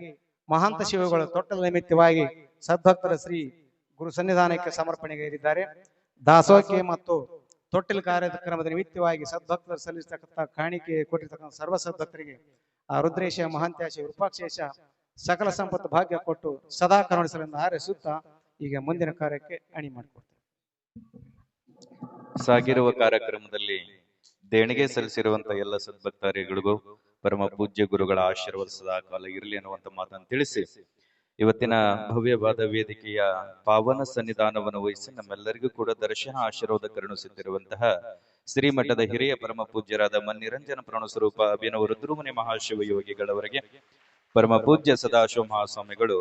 ಮಹಾಂತ ಶಿವಗಳು ತೊಟ್ಟಲ ನಿಮಿತ್ತವಾಗಿ ಸದ್ಭಕ್ತರ ಶ್ರೀ ಗುರು ಸನ್ನಿಧಾನಕ್ಕೆ ಸಮರ್ಪಣೆಗೈದಿದ್ದಾರೆ. ದಾಸೋಹಕ್ಕೆ ಮತ್ತು ತೊಟ್ಟಿಲ ಕಾರ್ಯಕ್ರಮದ ನಿಮಿತ್ತವಾಗಿ ಸದ್ಭಕ್ತರು ಸಲ್ಲಿಸತಕ್ಕಂಥ ಕಾಣಿಕೆ ಕೊಟ್ಟಿರ್ತಕ್ಕಂಥ ಸರ್ವ ಸದ್ಭಕ್ತರಿಗೆ ಆ ರುದ್ರೇಶ ಮಹಾಂತ್ಯಾಶ ವಿರೂಪಾಕ್ಷೇಶ ಸಕಲ ಸಂಪತ್ತು ಭಾಗ್ಯ ಕೊಟ್ಟು ಸದಾ ಕರುಣಿಸಲೆಂದು ಹಾರೈಸುತ್ತಾ ಈಗ ಮುಂದಿನ ಕಾರ್ಯಕ್ಕೆ ಅಣಿ ಮಾಡಿಕೊಡ್ತಾರೆ. ಸಾಗಿರುವ ಕಾರ್ಯಕ್ರಮದಲ್ಲಿ ದೇಣಿಗೆ ಸಲ್ಲಿಸಿರುವಂತಹ ಎಲ್ಲ ಸದ್ಭಕ್ತಾರಿಗಳಿಗೂ ಪರಮ ಪೂಜ್ಯ ಗುರುಗಳ ಆಶೀರ್ವಾದ ಸದಾ ಕಾಲ ಇರಲಿ ಅನ್ನುವಂತ ಮಾತನ್ನು ತಿಳಿಸಿ ಇವತ್ತಿನ ಭವ್ಯವಾದ ವೇದಿಕೆಯ ಪಾವನ ಸನ್ನಿಧಾನವನ್ನು ವಹಿಸಿ ನಮ್ಮೆಲ್ಲರಿಗೂ ಕೂಡ ದರ್ಶನ ಆಶೀರ್ವಾದ ಕರುಣಿಸುತ್ತಿರುವಂತಹ ಶ್ರೀಮಠದ ಹಿರಿಯ ಪರಮ ಪೂಜ್ಯರಾದ ಮನ್ನಿರಂಜನ ಪ್ರಾಣ ಸ್ವರೂಪ ಅಭಿನವ ರುದ್ರಮುನಿ ಮಹಾಶಿವ ಯೋಗಿಗಳವರಿಗೆ ಪರಮ ಪೂಜ್ಯ ಸದಾಶಿವ ಮಹಾಸ್ವಾಮಿಗಳು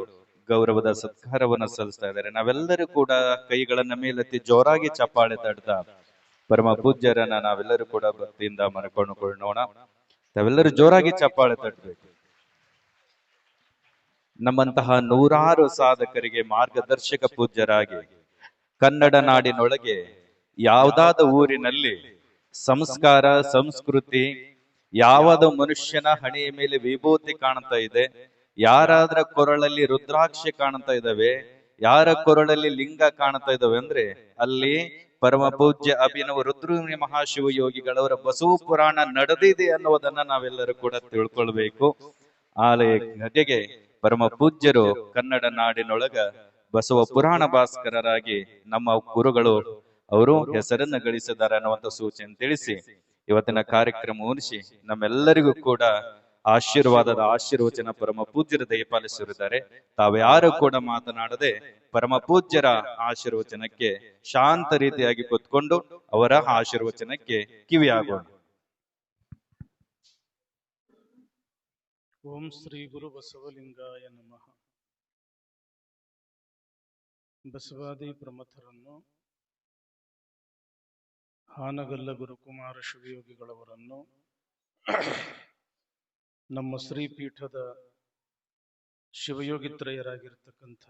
ಗೌರವದ ಸತ್ಕಾರವನ್ನು ಸಲ್ಲಿಸ್ತಾ ಇದ್ದಾರೆ. ನಾವೆಲ್ಲರೂ ಕೂಡ ಕೈಗಳನ್ನ ಮೇಲೆತ್ತಿ ಜೋರಾಗಿ ಚಪ್ಪಾಳೆ ತಡ್ತಾ ಪರಮ ಪೂಜ್ಯರನ್ನ ನಾವೆಲ್ಲರೂ ಕೂಡ ಭಕ್ತಿಯಿಂದ ಮನಕೊಂಡುಕೊಳ್ಳೋಣ. ನಾವೆಲ್ಲರೂ ಜೋರಾಗಿ ಚಪ್ಪಾಳೆ ತಟ್ಟಬೇಕು. ನಮ್ಮಂತಹ ನೂರಾರು ಸಾಧಕರಿಗೆ ಮಾರ್ಗದರ್ಶಕ ಪೂಜ್ಯರಾಗಿ ಕನ್ನಡ ನಾಡಿನೊಳಗೆ ಯಾವುದಾದ ಊರಿನಲ್ಲಿ ಸಂಸ್ಕಾರ ಸಂಸ್ಕೃತಿ ಯಾವದ ಮನುಷ್ಯನ ಹಣೆಯ ಮೇಲೆ ವಿಭೂತಿ ಕಾಣ್ತಾ ಇದೆ, ಯಾರಾದ್ರ ಕೊರಳಲ್ಲಿ ರುದ್ರಾಕ್ಷಿ ಕಾಣ್ತಾ ಇದಾವೆ, ಯಾರ ಕೊರಳಲ್ಲಿ ಲಿಂಗ ಕಾಣ್ತಾ ಇದಾವೆ ಅಂದ್ರೆ ಅಲ್ಲಿ ಪರಮ ಪೂಜ್ಯ ಅಭಿನವ ರುದ್ರಮುನಿ ಮಹಾಶಿವ ಯೋಗಿಗಳವರ ಬಸವ ಪುರಾಣ ನಡೆದಿದೆ ಅನ್ನೋದನ್ನ ನಾವೆಲ್ಲರೂ ಕೂಡ ತಿಳ್ಕೊಳ್ಬೇಕು. ಆಲಯ ಜೊತೆಗೆ ಪರಮ ಪೂಜ್ಯರು ಕನ್ನಡ ನಾಡಿನೊಳಗ ಬಸವ ಪುರಾಣ ಭಾಸ್ಕರರಾಗಿ ನಮ್ಮ ಗುರುಗಳು ಅವರು ಹೆಸರನ್ನ ಗಳಿಸಿದ್ದಾರೆ ಅನ್ನುವಂತ ಸೂಚನೆ ತಿಳಿಸಿ ಇವತ್ತಿನ ಕಾರ್ಯಕ್ರಮ ಮುಗಿಸಿ ನಮ್ಮೆಲ್ಲರಿಗೂ ಕೂಡ ಆಶೀರ್ವಾದದ ಆಶೀರ್ವಚನ ಪರಮ ಪೂಜ್ಯರ ದಯಪಾಲಿಸಿರುತ್ತಾರೆ. ತಾವ್ಯಾರು ಕೂಡ ಮಾತನಾಡದೆ ಪರಮ ಪೂಜ್ಯರ ಆಶೀರ್ವಚನಕ್ಕೆ ಶಾಂತ ರೀತಿಯಾಗಿ ಕೂತ್ಕೊಂಡು ಅವರ ಆಶೀರ್ವಚನಕ್ಕೆ ಕಿವಿಯಾಗೋಣ. ಓಂ ಶ್ರೀ ಗುರು ಬಸವಲಿಂಗಾಯ ನಮಃ. ಬಸವಾದಿ ಪ್ರಮಥರನ್ನು, ಹಾನಗಲ್ಲ ಗುರುಕುಮಾರ ಶಿವಯೋಗಿಗಳವರನ್ನು, ನಮ್ಮ ಶ್ರೀಪೀಠದ ಶಿವಯೋಗಿತ್ರಯರಾಗಿರ್ತಕ್ಕಂಥ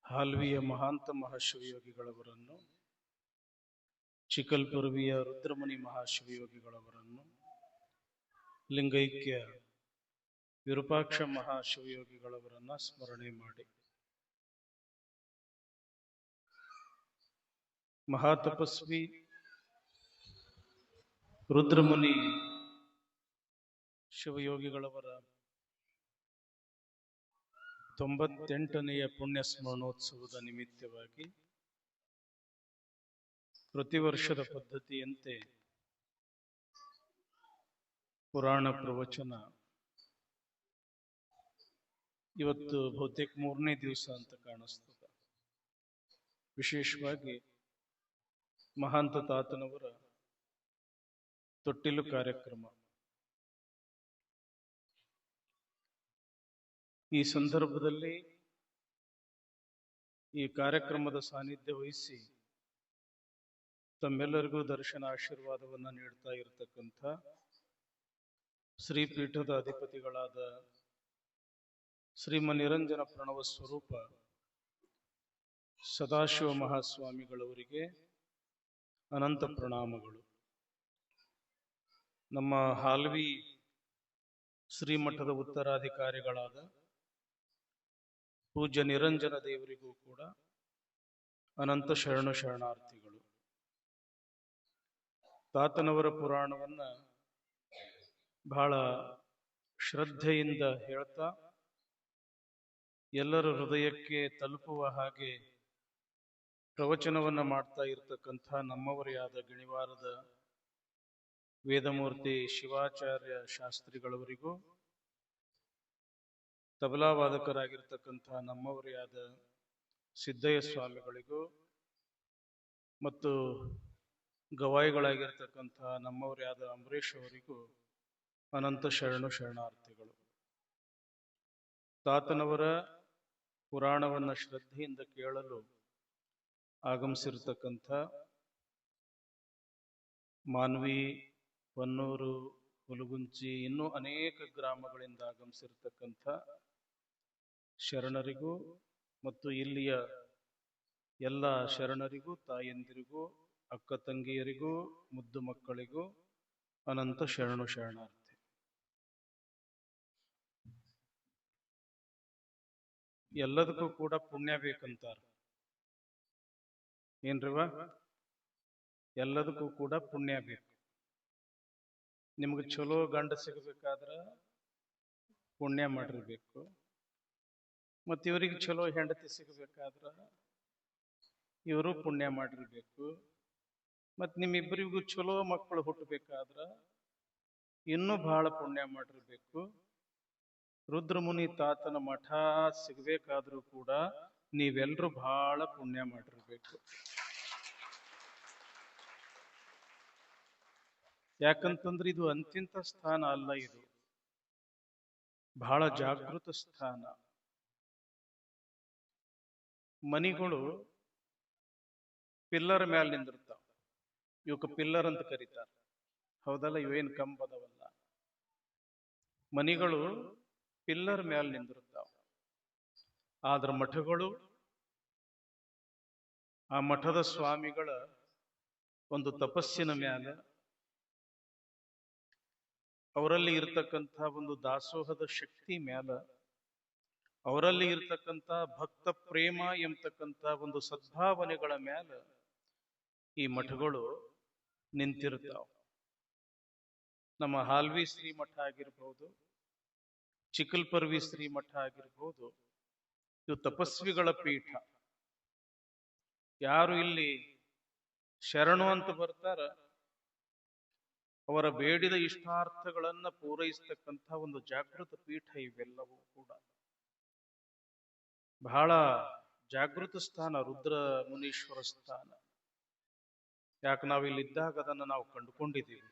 ಹಾಲ್ವಿಯ ಮಹಾಂತ ಮಹಾಶಿವಯೋಗಿಗಳವರನ್ನು, ಚಿಕಲ್ಪುರ್ವಿಯ ರುದ್ರಮುನಿ ಮಹಾಶಿವಯೋಗಿಗಳವರನ್ನು, ಲಿಂಗೈಕ್ಯ ವಿರೂಪಾಕ್ಷ ಮಹಾಶಿವಯೋಗಿಗಳವರನ್ನ ಸ್ಮರಣೆ ಮಾಡಿ, ಮಹಾತಪಸ್ವಿ ರುದ್ರಮುನಿ ಶಿವಯೋಗಿಗಳವರ 98ನೆಯ ಪುಣ್ಯ ಸ್ಮರಣೋತ್ಸವದ ನಿಮಿತ್ತವಾಗಿ ಪ್ರತಿ ವರ್ಷದ ಪದ್ಧತಿಯಂತೆ ಪುರಾಣ ಪ್ರವಚನ ಇವತ್ತು ಬಹುತೇಕ 3ನೇ ದಿವಸ ಅಂತ ಕಾಣಿಸ್ತದೆ. ವಿಶೇಷವಾಗಿ ಮಹಾಂತ ತಾತನವರ ತೊಟ್ಟಿಲು ಕಾರ್ಯಕ್ರಮ. ಈ ಸಂದರ್ಭದಲ್ಲಿ ಈ ಕಾರ್ಯಕ್ರಮದ ಸಾನ್ನಿಧ್ಯ ವಹಿಸಿ ತಮ್ಮೆಲ್ಲರಿಗೂ ದರ್ಶನ ಆಶೀರ್ವಾದವನ್ನ ನೀಡ್ತಾ ಇರತಕ್ಕಂಥ ಶ್ರೀಪೀಠದ ಅಧಿಪತಿಗಳಾದ ಶ್ರೀಮನಿರಂಜನ ಪ್ರಣವ ಸ್ವರೂಪ ಸದಾಶಿವ ಮಹಾಸ್ವಾಮಿಗಳವರಿಗೆ ಅನಂತ ಪ್ರಣಾಮಗಳು. ನಮ್ಮ ಹಾಲ್ವಿ ಶ್ರೀಮಠದ ಉತ್ತರಾಧಿಕಾರಿಗಳಾದ ಪೂಜ್ಯ ನಿರಂಜನ ದೇವರಿಗೂ ಕೂಡ ಅನಂತ ಶರಣು ಶರಣಾರ್ಥಿಗಳು. ತಾತನವರ ಪುರಾಣವನ್ನ ಬಹಳ ಶ್ರದ್ಧೆಯಿಂದ ಹೇಳ್ತಾ ಎಲ್ಲರ ಹೃದಯಕ್ಕೆ ತಲುಪುವ ಹಾಗೆ ಪ್ರವಚನವನ್ನ ಮಾಡ್ತಾ ಇರತಕ್ಕಂಥ ನಮ್ಮವರೇ ಆದ ಗಣಿವಾರದ ವೇದಮೂರ್ತಿ ಶಿವಾಚಾರ್ಯ ಶಾಸ್ತ್ರಿಗಳವರಿಗೂ, ತಬಲಾ ವಾದಕರಾಗಿರ್ತಕ್ಕಂಥ ನಮ್ಮವರೇ ಆದ ಸಿದ್ದಯ್ಯ ಸ್ವಾಮಿಗಳಿಗೂ ಮತ್ತು ಗವಾಯಿಗಳಾಗಿರ್ತಕ್ಕಂಥ ನಮ್ಮವರೇ ಆದ ಅಂಬರೀಷ್ ಅವರಿಗೂ ಅನಂತ ಶರಣು ಶರಣಾರ್ಥಿಗಳು. ತಾತನವರ ಪುರಾಣವನ್ನ ಶ್ರದ್ಧೆಯಿಂದ ಕೇಳಲು ಆಗಮಿಸಿರ್ತಕ್ಕಂಥ ಮಾನ್ವಿ, ಹೊನ್ನೂರು, ಹುಲಗುಂಚಿ, ಇನ್ನೂ ಅನೇಕ ಗ್ರಾಮಗಳಿಂದ ಆಗಮಿಸಿರ್ತಕ್ಕಂಥ ಶರಣರಿಗೂ ಮತ್ತು ಇಲ್ಲಿಯ ಎಲ್ಲ ಶರಣರಿಗೂ, ತಾಯಂದಿರಿಗೂ, ಅಕ್ಕ ತಂಗಿಯರಿಗೂ, ಮುದ್ದು ಮಕ್ಕಳಿಗೂ ಅನಂತ ಶರಣು ಶರಣಾರ್ಥಿ. ಎಲ್ಲದಕ್ಕೂ ಕೂಡ ಪುಣ್ಯ ಬೇಕಂತಾರ. ಏನ್ರಿವ? ಎಲ್ಲದಕ್ಕೂ ಕೂಡ ಪುಣ್ಯ ಬೇಕು. ನಿಮ್ಗೆ ಚಲೋ ಗಂಡ ಸಿಗಬೇಕಾದ್ರ ಪುಣ್ಯ ಮಾಡಿರ್ಬೇಕು, ಮತ್ತು ಇವರಿಗೆ ಚಲೋ ಹೆಂಡತಿ ಸಿಗಬೇಕಾದ್ರ ಇವರು ಪುಣ್ಯ ಮಾಡಿರ್ಬೇಕು, ಮತ್ತು ನಿಮ್ಮಿಬ್ಬರಿಗೂ ಚಲೋ ಮಕ್ಕಳು ಹುಟ್ಟಬೇಕಾದ್ರ ಇನ್ನೂ ಬಹಳ ಪುಣ್ಯ ಮಾಡಿರ್ಬೇಕು. ರುದ್ರಮುನಿ ತಾತನ ಮಠ ಸಿಗಬೇಕಾದ್ರೂ ಕೂಡ ನೀವೆಲ್ಲರೂ ಬಹಳ ಪುಣ್ಯ ಮಾಡಿರ್ಬೇಕು. ಯಾಕಂತಂದ್ರೆ ಇದು ಅಂತಿಂತ ಸ್ಥಾನ ಅಲ್ಲ, ಇದು ಬಹಳ ಜಾಗೃತ ಸ್ಥಾನ. ಮನಿಗಳು ಪಿಲ್ಲರ್ ಮ್ಯಾಲ ನಿಂದಿರ್ತಾವ. ಇವಕ್ಕೆ ಪಿಲ್ಲರ್ ಅಂತ ಕರೀತಾರ, ಹೌದಲ್ಲ? ಇವೇನ್ ಕಂಬದವಲ್ಲ. ಮನಿಗಳು ಪಿಲ್ಲರ್ ಮ್ಯಾಲ ನಿಂದಿರ್ತಾವ. ಆದ್ರ ಮಠಗಳು, ಆ ಮಠದ ಸ್ವಾಮಿಗಳ ಒಂದು ತಪಸ್ಸಿನ ಮ್ಯಾಲ, ಅವರಲ್ಲಿ ಇರ್ತಕ್ಕಂಥ ಒಂದು ದಾಸೋಹದ ಶಕ್ತಿ ಮ್ಯಾಲ, ಅವರಲ್ಲಿ ಇರ್ತಕ್ಕಂಥ ಭಕ್ತ ಪ್ರೇಮ ಎಂಬತಕ್ಕಂಥ ಒಂದು ಸದ್ಭಾವನೆಗಳ ಮ್ಯಾಲ ಈ ಮಠಗಳು ನಿಂತಿರ್ತಾವ. ನಮ್ಮ ಹಾಲ್ವಿ ಶ್ರೀಮಠ ಆಗಿರ್ಬಹುದು, ಚಿಕಲ್ಪರ್ವಿ ಶ್ರೀಮಠ ಆಗಿರ್ಬಹುದು, ಇವು ತಪಸ್ವಿಗಳ ಪೀಠ. ಯಾರು ಇಲ್ಲಿ ಶರಣು ಅಂತ ಬರ್ತಾರ ಅವರ ಬೇಡಿದ ಇಷ್ಟಾರ್ಥಗಳನ್ನ ಪೂರೈಸತಕ್ಕಂಥ ಒಂದು ಜಾಗೃತ ಪೀಠ ಇವೆಲ್ಲವೂ ಕೂಡ. ಬಹಳ ಜಾಗೃತ ಸ್ಥಾನ ರುದ್ರ ಮುನೀಶ್ವರ ಸ್ಥಾನ. ಯಾಕೆ ನಾವಿಲ್ಲಿದ್ದಾಗ ಅದನ್ನು ನಾವು ಕಂಡುಕೊಂಡಿದ್ದೀವಿ.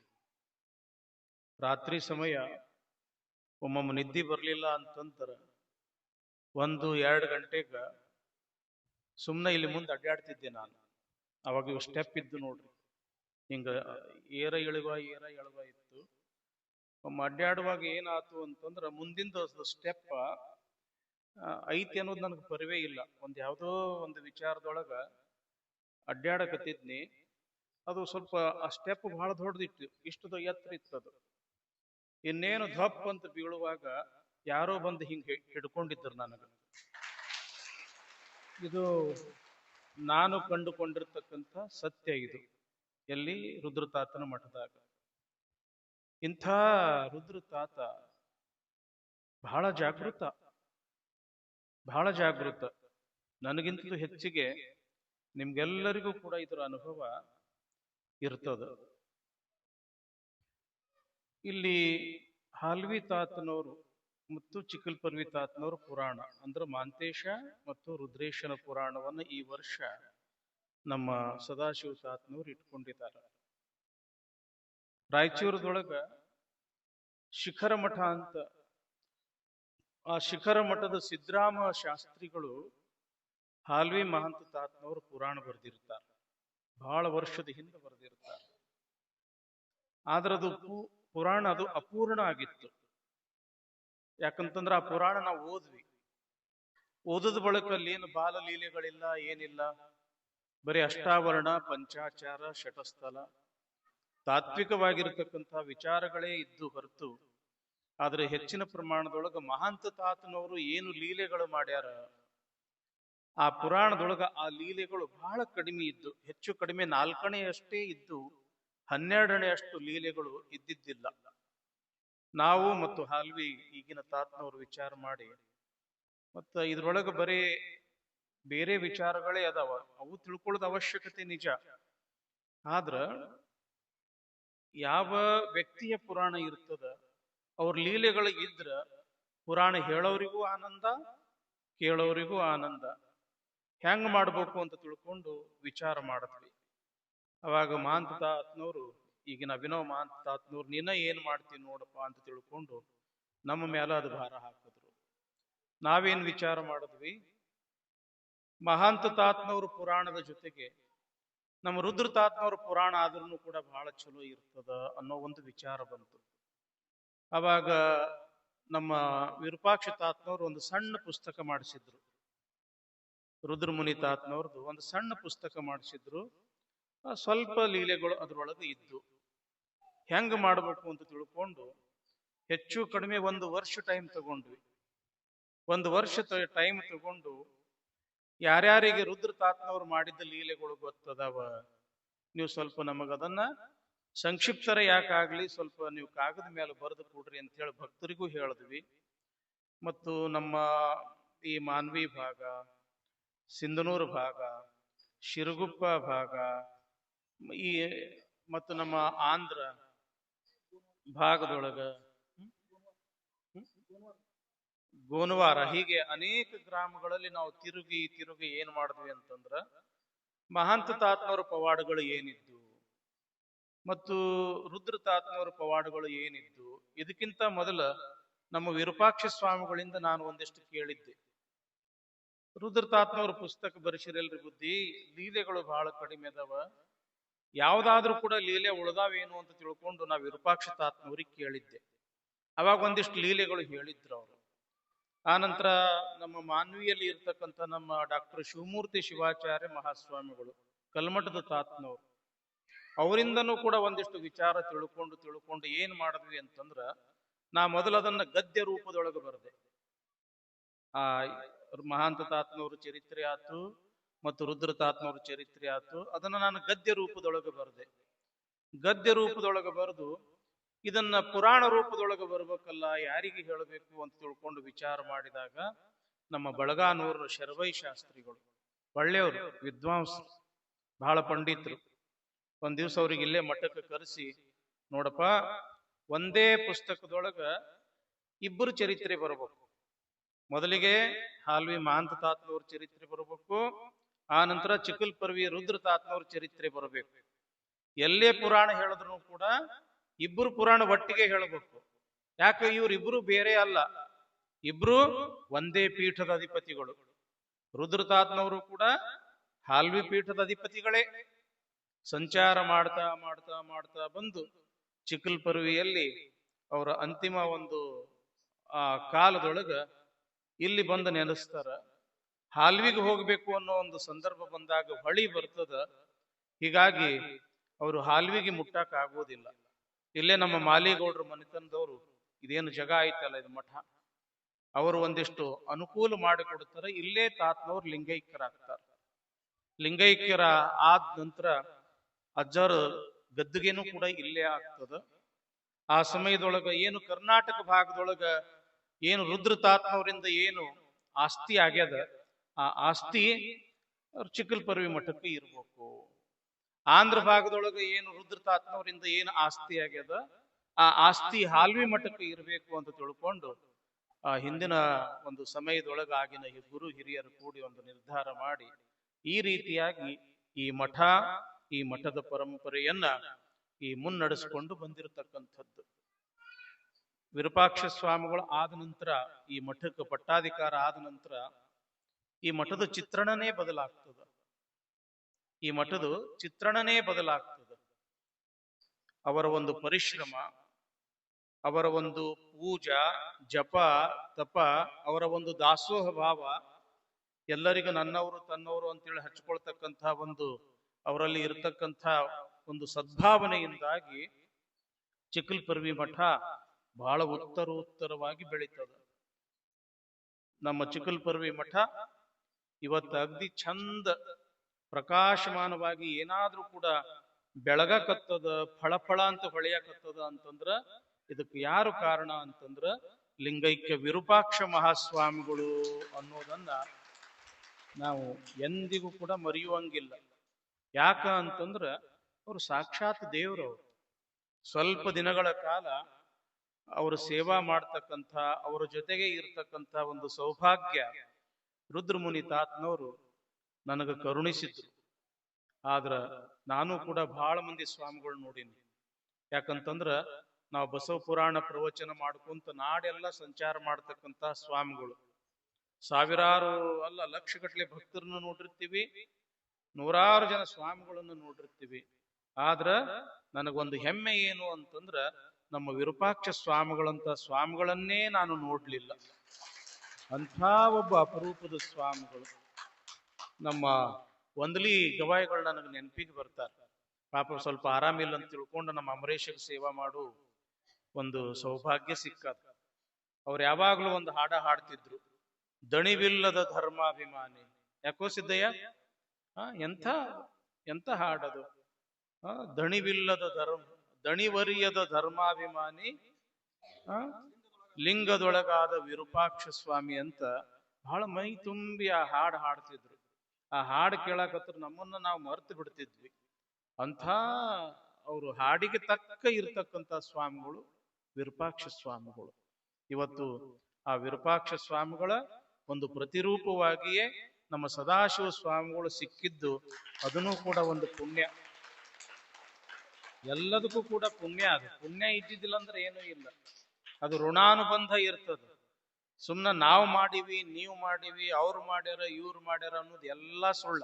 ರಾತ್ರಿ ಸಮಯ ಒಮ್ಮೊಮ್ಮೆ ನಿದ್ದೆ ಬರಲಿಲ್ಲ ಅಂತಂದ್ರೆ 1-2 ಗಂಟೆಗ ಸುಮ್ಮನೆ ಇಲ್ಲಿ ಮುಂದೆ ಅಡ್ಡಾಡ್ತಿದ್ದೆ ನಾನು. ಅವಾಗ ಇವು ಸ್ಟೆಪ್ ಇದ್ದು ನೋಡ್ರಿ, ಹಿಂಗ ಏರ ಎಳುವ ಇತ್ತು. ಒಮ್ಮೆ ಅಡ್ಡಾಡುವಾಗ ಏನಾಯ್ತು ಅಂತಂದ್ರೆ ಮುಂದಿಂದ ಸ್ಟೆಪ್ ಐತಿ ಅನ್ನೋದು ನನಗೆ ಪರಿವೇ ಇಲ್ಲ. ಯಾವುದೋ ಒಂದು ವಿಚಾರದೊಳಗ ಅಡ್ಡಾಡಕತ್ತಿದ್ನಿ. ಅದು ಸ್ವಲ್ಪ ಆ ಸ್ಟೆಪ್ ಬಹಳ ದೊಡ್ಡದಿತ್ತು, ಇಷ್ಟದ ಎತ್ತರ ಇತ್ತದು. ಇನ್ನೇನು ಧಪ್ ಅಂತ ಬೀಳುವಾಗ ಯಾರೋ ಬಂದು ಹಿಂಗೆ ಹಿಡ್ಕೊಂಡಿದ್ರು ನನಗ. ಇದು ನಾನು ಕಂಡುಕೊಂಡಿರ್ತಕ್ಕಂಥ ಸತ್ಯ. ಇದು ಎಲ್ಲಿ? ರುದ್ರತಾತನ ಮಠದಾಗ. ಇಂಥ ರುದ್ರತಾತ ಬಹಳ ಜಾಗೃತ, ಬಹಳ ಜಾಗೃತ. ನನಗಿಂತಲೂ ಹೆಚ್ಚಿಗೆ ನಿಮ್ಗೆಲ್ಲರಿಗೂ ಕೂಡ ಇದರ ಅನುಭವ ಇರ್ತದ. ಇಲ್ಲಿ ಹಾಲ್ವಿ ತಾತನವರು ಮತ್ತು ಚಿಕ್ಕಲ್ಪರ್ವಿ ತಾತನವರು ಪುರಾಣ ಅಂದ್ರೆ ಮಾಂತೇಶ ಮತ್ತು ರುದ್ರೇಶನ ಪುರಾಣವನ್ನು ಈ ವರ್ಷ ನಮ್ಮ ಸದಾಶಿವ ತಾತನವರು ಇಟ್ಕೊಂಡಿದ್ದಾರೆ. ರಾಯಚೂರದೊಳಗ ಶಿಖರ ಮಠ ಅಂತ, ಆ ಶಿಖರ ಮಠದ ಸಿದ್ದರಾಮ ಶಾಸ್ತ್ರಿಗಳು ಹಾಲ್ವಿ ಮಹಂತ ತಾತನವರು ಪುರಾಣ ಬರೆದಿರ್ತಾರೆ. ಬಹಳ ವರ್ಷದ ಹಿಂದೆ ಬರೆದಿರ್ತಾರೆ. ಆದ್ರೆ ಅದು ಪುರಾಣ ಅದು ಅಪೂರ್ಣ ಆಗಿತ್ತು. ಯಾಕಂತಂದ್ರೆ ಆ ಪುರಾಣ ನಾವು ಓದದ ಬಳಿಕ ಅಲ್ಲಿ ಏನು ಬಾಲಲೀಲೆಗಳಿಲ್ಲ, ಏನಿಲ್ಲ. ಬರೀ ಅಷ್ಟಾವರಣ, ಪಂಚಾಚಾರ, ಶಟಸ್ಥಲ, ತಾತ್ವಿಕವಾಗಿರತಕ್ಕಂಥ ವಿಚಾರಗಳೇ ಇದ್ದು ಹೊರತು, ಆದ್ರೆ ಹೆಚ್ಚಿನ ಪ್ರಮಾಣದೊಳಗ ಮಹಾಂತ ತಾತನವರು ಏನು ಲೀಲೆಗಳು ಮಾಡ್ಯಾರ ಆ ಪುರಾಣದೊಳಗ, ಆ ಲೀಲೆಗಳು ಬಹಳ ಕಡಿಮೆ ಇದ್ದು, ಹೆಚ್ಚು ಕಡಿಮೆ 4ನೇ ಇದ್ದು, 12ನೇ ಲೀಲೆಗಳು ಇದ್ದಿದ್ದಿಲ್ಲ. ನಾವು ಮತ್ತು ಹಾಲ್ವಿ ಈಗಿನ ತಾತನವರು ವಿಚಾರ ಮಾಡಿ, ಮತ್ತ ಇದ್ರೊಳಗೆ ಬರೀ ಬೇರೆ ವಿಚಾರಗಳೇ ಅದಾವ, ಅವು ತಿಳ್ಕೊಳ್ಳೋದು ಅವಶ್ಯಕತೆ ನಿಜ. ಆದ್ರ ಯಾವ ವ್ಯಕ್ತಿಯ ಪುರಾಣ ಇರ್ತದ, ಅವ್ರ ಲೀಲೆಗಳು ಇದ್ರ ಪುರಾಣ ಹೇಳೋರಿಗೂ ಆನಂದ, ಕೇಳೋರಿಗೂ ಆನಂದ. ಹೆಂಗ್ ಮಾಡ್ಬೇಕು ಅಂತ ತಿಳ್ಕೊಂಡು ವಿಚಾರ ಮಾಡಿದ್ವಿ. ಅವಾಗ ಮಹಾಂತ ತಾತನವರು, ಈಗಿನ ಅಭಿನವ್ ಮಹಾಂತ ತಾತನವ್ರು, ನೀನ ಏನ್ ಮಾಡ್ತೀನಿ ನೋಡಪ್ಪ ಅಂತ ತಿಳ್ಕೊಂಡು ನಮ್ಮ ಮೇಲೆ ಅದು ಭಾರ ಹಾಕಿದ್ರು. ನಾವೇನ್ ವಿಚಾರ ಮಾಡಿದ್ವಿ, ಮಹಾಂತ ತಾತನವರು ಪುರಾಣದ ಜೊತೆಗೆ ನಮ್ಮ ರುದ್ರ ತಾತನವ್ರ ಪುರಾಣ ಆದ್ರೂ ಕೂಡ ಬಹಳ ಚಲೋ ಇರ್ತದ ಅನ್ನೋ ಒಂದು ವಿಚಾರ ಬಂತು. ಅವಾಗ ನಮ್ಮ ವಿರೂಪಾಕ್ಷ ತಾತನವರು ಒಂದು ಸಣ್ಣ ಪುಸ್ತಕ ಮಾಡಿಸಿದ್ರು. ರುದ್ರಮುನಿ ತಾತನವ್ರದ್ದು ಒಂದು ಸಣ್ಣ ಪುಸ್ತಕ ಮಾಡಿಸಿದ್ರು. ಸ್ವಲ್ಪ ಲೀಲೆಗಳು ಅದ್ರೊಳಗೆ ಇದ್ದು, ಹೆಂಗ್ ಮಾಡ್ಬೇಕು ಅಂತ ತಿಳ್ಕೊಂಡು ಹೆಚ್ಚು ಕಡಿಮೆ 1 ವರ್ಷ ಟೈಮ್ ತಗೊಂಡ್ವಿ. 1 ವರ್ಷ ಟೈಮ್ ತಗೊಂಡು ಯಾರ್ಯಾರಿಗೆ ರುದ್ರ ತಾತನವ್ರು ಮಾಡಿದ್ದ ಲೀಲೆಗಳು ಗೊತ್ತದಾವ, ನೀವು ಸ್ವಲ್ಪ ನಮಗದನ್ನ ಸಂಕ್ಷಿಪ್ತರ ಯಾಕಾಗ್ಲಿ ಸ್ವಲ್ಪ ನೀವು ಕಾಗದ ಮೇಲೆ ಬರೆದು ಕೊಡ್ರಿ ಅಂತ ಹೇಳಿ ಭಕ್ತರಿಗೂ ಹೇಳಿದ್ವಿ. ಮತ್ತು ನಮ್ಮ ಈ ಮಾನ್ವಿ ಭಾಗ, ಸಿಂಧನೂರು ಭಾಗ, ಶಿರಗುಪ್ಪ ಭಾಗ, ಈ ಮತ್ತು ನಮ್ಮ ಆಂಧ್ರ ಭಾಗದೊಳಗ ಗೋನವಾರ, ಹೀಗೆ ಅನೇಕ ಗ್ರಾಮಗಳಲ್ಲಿ ನಾವು ತಿರುಗಿ ಏನ್ ಮಾಡಿದ್ವಿ ಅಂತಂದ್ರ ಮಹಾಂತ ತಾತನವರ ಪವಾಡಗಳು ಏನಿದ್ದು ಮತ್ತು ರುದ್ರ ತಾತನವರ ಪವಾಡಗಳು ಏನಿದ್ದು, ಇದಕ್ಕಿಂತ ಮೊದಲ ನಮ್ಮ ವಿರೂಪಾಕ್ಷ ಸ್ವಾಮಿಗಳಿಂದ ನಾನು ಒಂದಿಷ್ಟು ಕೇಳಿದ್ದೆ. ರುದ್ರ ತಾತನವ್ರ ಪುಸ್ತಕ ಬರೆಸಿರಲ್ರಿ ಬುದ್ಧಿ, ಲೀಲೆಗಳು ಬಹಳ ಕಡಿಮೆ ಅದಾವ, ಯಾವ್ದಾದ್ರೂ ಕೂಡ ಲೀಲೆ ಉಳ್ದಾವೇನು ಅಂತ ತಿಳ್ಕೊಂಡು ನಾವು ವಿರೂಪಾಕ್ಷ ತಾತನವ್ರಿಗೆ ಕೇಳಿದ್ದೆ. ಅವಾಗ ಒಂದಿಷ್ಟು ಲೀಲೆಗಳು ಹೇಳಿದ್ರು ಅವರು. ಆನಂತರ ನಮ್ಮ ಮಾನ್ವಿಯಲ್ಲಿ ಇರ್ತಕ್ಕಂಥ ನಮ್ಮ ಡಾಕ್ಟರ್ ಶಿವಮೂರ್ತಿ ಶಿವಾಚಾರ್ಯ ಮಹಾಸ್ವಾಮಿಗಳು, ಕಲ್ಮಠದ ತಾತನವರು, ಅವರಿಂದನೂ ಕೂಡ ಒಂದಿಷ್ಟು ವಿಚಾರ ತಿಳ್ಕೊಂಡು ಏನ್ ಮಾಡಿದ್ವಿ ಅಂತಂದ್ರ, ನಾ ಮೊದಲದನ್ನ ಗದ್ಯ ರೂಪದೊಳಗೆ ಬರೆದೆ. ಆ ಮಹಾಂತ ತಾತನವ್ರ ಚರಿತ್ರೆ ಆತು ಮತ್ತು ರುದ್ರ ತಾತನವ್ರ ಚರಿತ್ರೆ ಆತು, ಅದನ್ನ ನಾನು ಗದ್ಯ ರೂಪದೊಳಗೆ ಬರೆದೆ. ಗದ್ಯ ರೂಪದೊಳಗೆ ಬರೆದು ಇದನ್ನ ಪುರಾಣ ರೂಪದೊಳಗೆ ಬರ್ಬೇಕಲ್ಲ, ಯಾರಿಗೆ ಹೇಳಬೇಕು ಅಂತ ತಿಳ್ಕೊಂಡು ವಿಚಾರ ಮಾಡಿದಾಗ ನಮ್ಮ ಬಳಗಾನೂರ ಶರವೈ ಶಾಸ್ತ್ರಿಗಳು, ಒಳ್ಳೆಯವರು, ವಿದ್ವಾಂಸರು, ಬಹಳ ಪಂಡಿತರು, ಒಂದ್ ದಿವ್ಸ ಅವ್ರಿಗೆ ಇಲ್ಲೇ ಮಠಕ್ಕೆ ಕರೆಸಿ ನೋಡಪ್ಪ, ಒಂದೇ ಪುಸ್ತಕದೊಳಗ ಇಬ್ಬರು ಚರಿತ್ರೆ ಬರಬೇಕು. ಮೊದಲಿಗೆ ಹಾಲ್ವಿ ಮಹಾಂತ ತಾತನವ್ರ ಚರಿತ್ರೆ ಬರಬೇಕು, ಆ ನಂತರ ಚಿಕ್ಕಲ್ ಪರ್ವಿ ರುದ್ರ ತಾತನವ್ರ ಚರಿತ್ರೆ ಬರಬೇಕು. ಎಲ್ಲೇ ಪುರಾಣ ಹೇಳಿದ್ರು ಕೂಡ ಇಬ್ಬರು ಪುರಾಣ ಒಟ್ಟಿಗೆ ಹೇಳಬೇಕು. ಯಾಕೆ? ಇವ್ರಿಬ್ರು ಬೇರೆ ಅಲ್ಲ, ಇಬ್ರು ಒಂದೇ ಪೀಠದ ಅಧಿಪತಿಗಳು. ರುದ್ರ ತಾತನವರು ಕೂಡ ಹಾಲ್ವಿ ಪೀಠದ ಅಧಿಪತಿಗಳೇ. ಸಂಚಾರ ಮಾಡ್ತಾ ಮಾಡ್ತಾ ಮಾಡ್ತಾ ಬಂದು ಚಿಕ್ಕಲ್ ಪರ್ವಿಯಲ್ಲಿ ಅವರ ಅಂತಿಮ ಒಂದು ಕಾಲದೊಳಗ ಇಲ್ಲಿ ಬಂದು ನೆಲೆಸ್ತಾರ. ಹಾಲ್ವಿಗೆ ಹೋಗ್ಬೇಕು ಅನ್ನೋ ಒಂದು ಸಂದರ್ಭ ಬಂದಾಗ ಹೊಳಿ ಬರ್ತದ. ಹೀಗಾಗಿ ಅವರು ಹಾಲ್ವಿಗೆ ಮುಟ್ಟಕ್ ಆಗೋದಿಲ್ಲ. ಇಲ್ಲೇ ನಮ್ಮ ಮಾಲಿಗೌಡರ ಮನೆತನದವರು, ಇದೇನು ಜಗ ಐತಲ್ಲ ಇದು ಮಠ, ಅವರು ಒಂದಿಷ್ಟು ಅನುಕೂಲ ಮಾಡಿಕೊಡ್ತಾರೆ. ಇಲ್ಲೇ ತಾತನವ್ರು ಲಿಂಗೈಕ್ಯರಾಗ್ತಾರೆ. ಲಿಂಗೈಕ್ಯರ ಆದ ನಂತರ ಅಜ್ಜರ ಗದ್ದುಗೆನೂ ಕೂಡ ಇಲ್ಲೇ ಆಗ್ತದ. ಆ ಸಮಯದೊಳಗ ಏನು ಕರ್ನಾಟಕ ಭಾಗದೊಳಗ ಏನು ರುದ್ರ ತಾತನವರಿಂದ ಏನು ಆಸ್ತಿ ಆಗ್ಯದ, ಆ ಆಸ್ತಿ ಚಿಕ್ಕಲ್ ಪರ್ವಿ ಮಠಕ್ಕೆ ಇರ್ಬೇಕು. ಆಂಧ್ರ ಭಾಗದೊಳಗ ಏನು ರುದ್ರ ತಾತನವರಿಂದ ಏನು ಆಸ್ತಿ ಆಗ್ಯದ, ಆ ಆಸ್ತಿ ಹಾಲ್ವಿ ಮಠಕ್ಕೆ ಇರಬೇಕು ಅಂತ ತಿಳ್ಕೊಂಡು ಹಿಂದಿನ ಒಂದು ಸಮಯದೊಳಗ ಆಗಿನ ಗುರು ಹಿರಿಯರು ಕೂಡಿ ಒಂದು ನಿರ್ಧಾರ ಮಾಡಿ ಈ ರೀತಿಯಾಗಿ ಈ ಮಠ, ಈ ಮಠದ ಪರಂಪರೆಯನ್ನ ಈ ಮುನ್ನಡೆಸಿಕೊಂಡು ಬಂದಿರತಕ್ಕಂಥದ್ದು. ವಿರೂಪಾಕ್ಷ ಸ್ವಾಮಿಗಳು ಆದ ನಂತರ, ಈ ಮಠಕ್ಕೆ ಪಟ್ಟಾಧಿಕಾರ ಆದ ನಂತರ ಈ ಮಠದ ಚಿತ್ರಣನೇ ಬದಲಾಗ್ತದ. ಈ ಮಠದ ಚಿತ್ರಣನೇ ಬದಲಾಗ್ತದ. ಅವರ ಒಂದು ಪರಿಶ್ರಮ, ಅವರ ಒಂದು ಪೂಜಾ ಜಪ ತಪ, ಅವರ ಒಂದು ದಾಸೋಹ ಭಾವ, ಎಲ್ಲರಿಗೂ ನನ್ನವರು ತನ್ನವರು ಅಂತೇಳಿ ಹಚ್ಕೊಳ್ತಕ್ಕಂಥ ಒಂದು ಅವರಲ್ಲಿ ಇರತಕ್ಕಂಥ ಒಂದು ಸದ್ಭಾವನೆಯಿಂದಾಗಿ ಚಿಕ್ಕಲ್ ಪರ್ವಿ ಮಠ ಬಹಳ ಉತ್ತರೋತ್ತರವಾಗಿ ಬೆಳೀತದ. ನಮ್ಮ ಚಿಕ್ಕಲ್ ಪರ್ವಿ ಮಠ ಇವತ್ತು ಅಗ್ದಿ ಚಂದ ಪ್ರಕಾಶಮಾನವಾಗಿ ಏನಾದ್ರೂ ಕೂಡ ಬೆಳಗಕತ್ತದ, ಫಳಫಳ ಅಂತ ಹೊಳೆಯಕತ್ತದ ಅಂತಂದ್ರ ಇದಕ್ಕೆ ಯಾರು ಕಾರಣ ಅಂತಂದ್ರ ಲಿಂಗೈಕ್ಯ ವಿರೂಪಾಕ್ಷ ಮಹಾಸ್ವಾಮಿಗಳು ಅನ್ನೋದನ್ನ ನಾವು ಎಂದಿಗೂ ಕೂಡ ಮರೆಯುವಂಗಿಲ್ಲ. ಯಾಕ ಅಂತಂದ್ರ ಅವರು ಸಾಕ್ಷಾತ್ ದೇವರವರು. ಸ್ವಲ್ಪ ದಿನಗಳ ಕಾಲ ಅವರು ಸೇವಾ ಮಾಡ್ತಕ್ಕಂಥ, ಅವರ ಜೊತೆಗೆ ಇರ್ತಕ್ಕಂಥ ಒಂದು ಸೌಭಾಗ್ಯ ರುದ್ರಮುನಿ ತಾತನವರು ನನಗೆ ಕರುಣಿಸಿದ್ರು. ಆದ್ರ ನಾನು ಕೂಡ ಬಹಳ ಮಂದಿ ಸ್ವಾಮಿಗಳು ನೋಡೀನಿ. ಯಾಕಂತಂದ್ರ ನಾವು ಬಸವ ಪುರಾಣ ಪ್ರವಚನ ಮಾಡ್ಕೊಂತ ನಾಡೆಲ್ಲ ಸಂಚಾರ ಮಾಡ್ತಕ್ಕಂಥ ಸ್ವಾಮಿಗಳು. ಸಾವಿರಾರು ಅಲ್ಲ, ಲಕ್ಷಗಟ್ಟಲೆ ಭಕ್ತರನ್ನು ನೋಡಿರ್ತೀವಿ, ನೂರಾರು ಜನ ಸ್ವಾಮಿಗಳನ್ನು ನೋಡಿರ್ತೀವಿ. ಆದ್ರ ನನಗೊಂದು ಹೆಮ್ಮೆ ಏನು ಅಂತಂದ್ರ ನಮ್ಮ ವಿರೂಪಾಕ್ಷ ಸ್ವಾಮಿಗಳಂತ ಸ್ವಾಮಿಗಳನ್ನೇ ನಾನು ನೋಡ್ಲಿಲ್ಲ. ಅಂಥ ಒಬ್ಬ ಅಪರೂಪದ ಸ್ವಾಮಿಗಳು. ನಮ್ಮ ಒಂದಲಿ ಗವಾಯಿಗಳು ನನಗೆ ನೆನಪಿಗೆ ಬರ್ತಾರೆ. ಪಾಪ ಸ್ವಲ್ಪ ಆರಾಮಿಲ್ಲ ಅಂತ ತಿಳ್ಕೊಂಡು ನಮ್ಮ ಅಮರೇಶಗೆ ಸೇವಾ ಮಾಡು ಒಂದು ಸೌಭಾಗ್ಯ ಸಿಕ್ಕದ. ಅವ್ರು ಯಾವಾಗ್ಲೂ ಒಂದು ಹಾಡ ಹಾಡ್ತಿದ್ರು, ದಣಿವಿಲ್ಲದ ಧರ್ಮಾಭಿಮಾನಿ. ಯಾಕೋ ಸಿದ್ದಯ್ಯ, ಎಂಥ ಎಂಥ ಹಾಡದು. ದಣಿವಿಲ್ಲದ ದಣಿವರಿಯದ ಧರ್ಮಾಭಿಮಾನಿ, ಲಿಂಗದೊಳಗಾದ ವಿರೂಪಾಕ್ಷ ಸ್ವಾಮಿ ಅಂತ ಬಹಳ ಮೈ ತುಂಬಿ ಆ ಹಾಡು ಹಾಡ್ತಿದ್ರು. ಆ ಹಾಡು ಕೇಳಕತ್ರ ನಮ್ಮನ್ನ ನಾವು ಮರ್ತು ಬಿಡ್ತಿದ್ವಿ. ಅಂಥ ಅವರು ಹಾಡಿಗೆ ತಕ್ಕ ಇರ್ತಕ್ಕಂಥ ಸ್ವಾಮಿಗಳು ವಿರೂಪಾಕ್ಷ ಸ್ವಾಮಿಗಳು. ಇವತ್ತು ಆ ವಿರೂಪಾಕ್ಷ ಸ್ವಾಮಿಗಳ ಒಂದು ಪ್ರತಿರೂಪವಾಗಿಯೇ ನಮ್ಮ ಸದಾಶಿವ ಸ್ವಾಮಿಗಳು ಸಿಕ್ಕಿದ್ದು, ಅದನ್ನು ಕೂಡ ಒಂದು ಪುಣ್ಯ. ಎಲ್ಲದಕ್ಕೂ ಕೂಡ ಪುಣ್ಯ. ಅದು ಪುಣ್ಯ ಇದ್ದಿದ್ದಿಲ್ಲ ಅಂದ್ರೆ ಏನೂ ಇಲ್ಲ. ಅದು ಋಣಾನುಬಂಧ ಇರ್ತದ. ಸುಮ್ಮನೆ ನಾವು ಮಾಡಿವಿ, ನೀವು ಮಾಡಿವಿ, ಅವ್ರು ಮಾಡ್ಯಾರ, ಇವ್ರು ಮಾಡ್ಯಾರ ಅನ್ನೋದು ಎಲ್ಲ ಸುಳ್ಳ.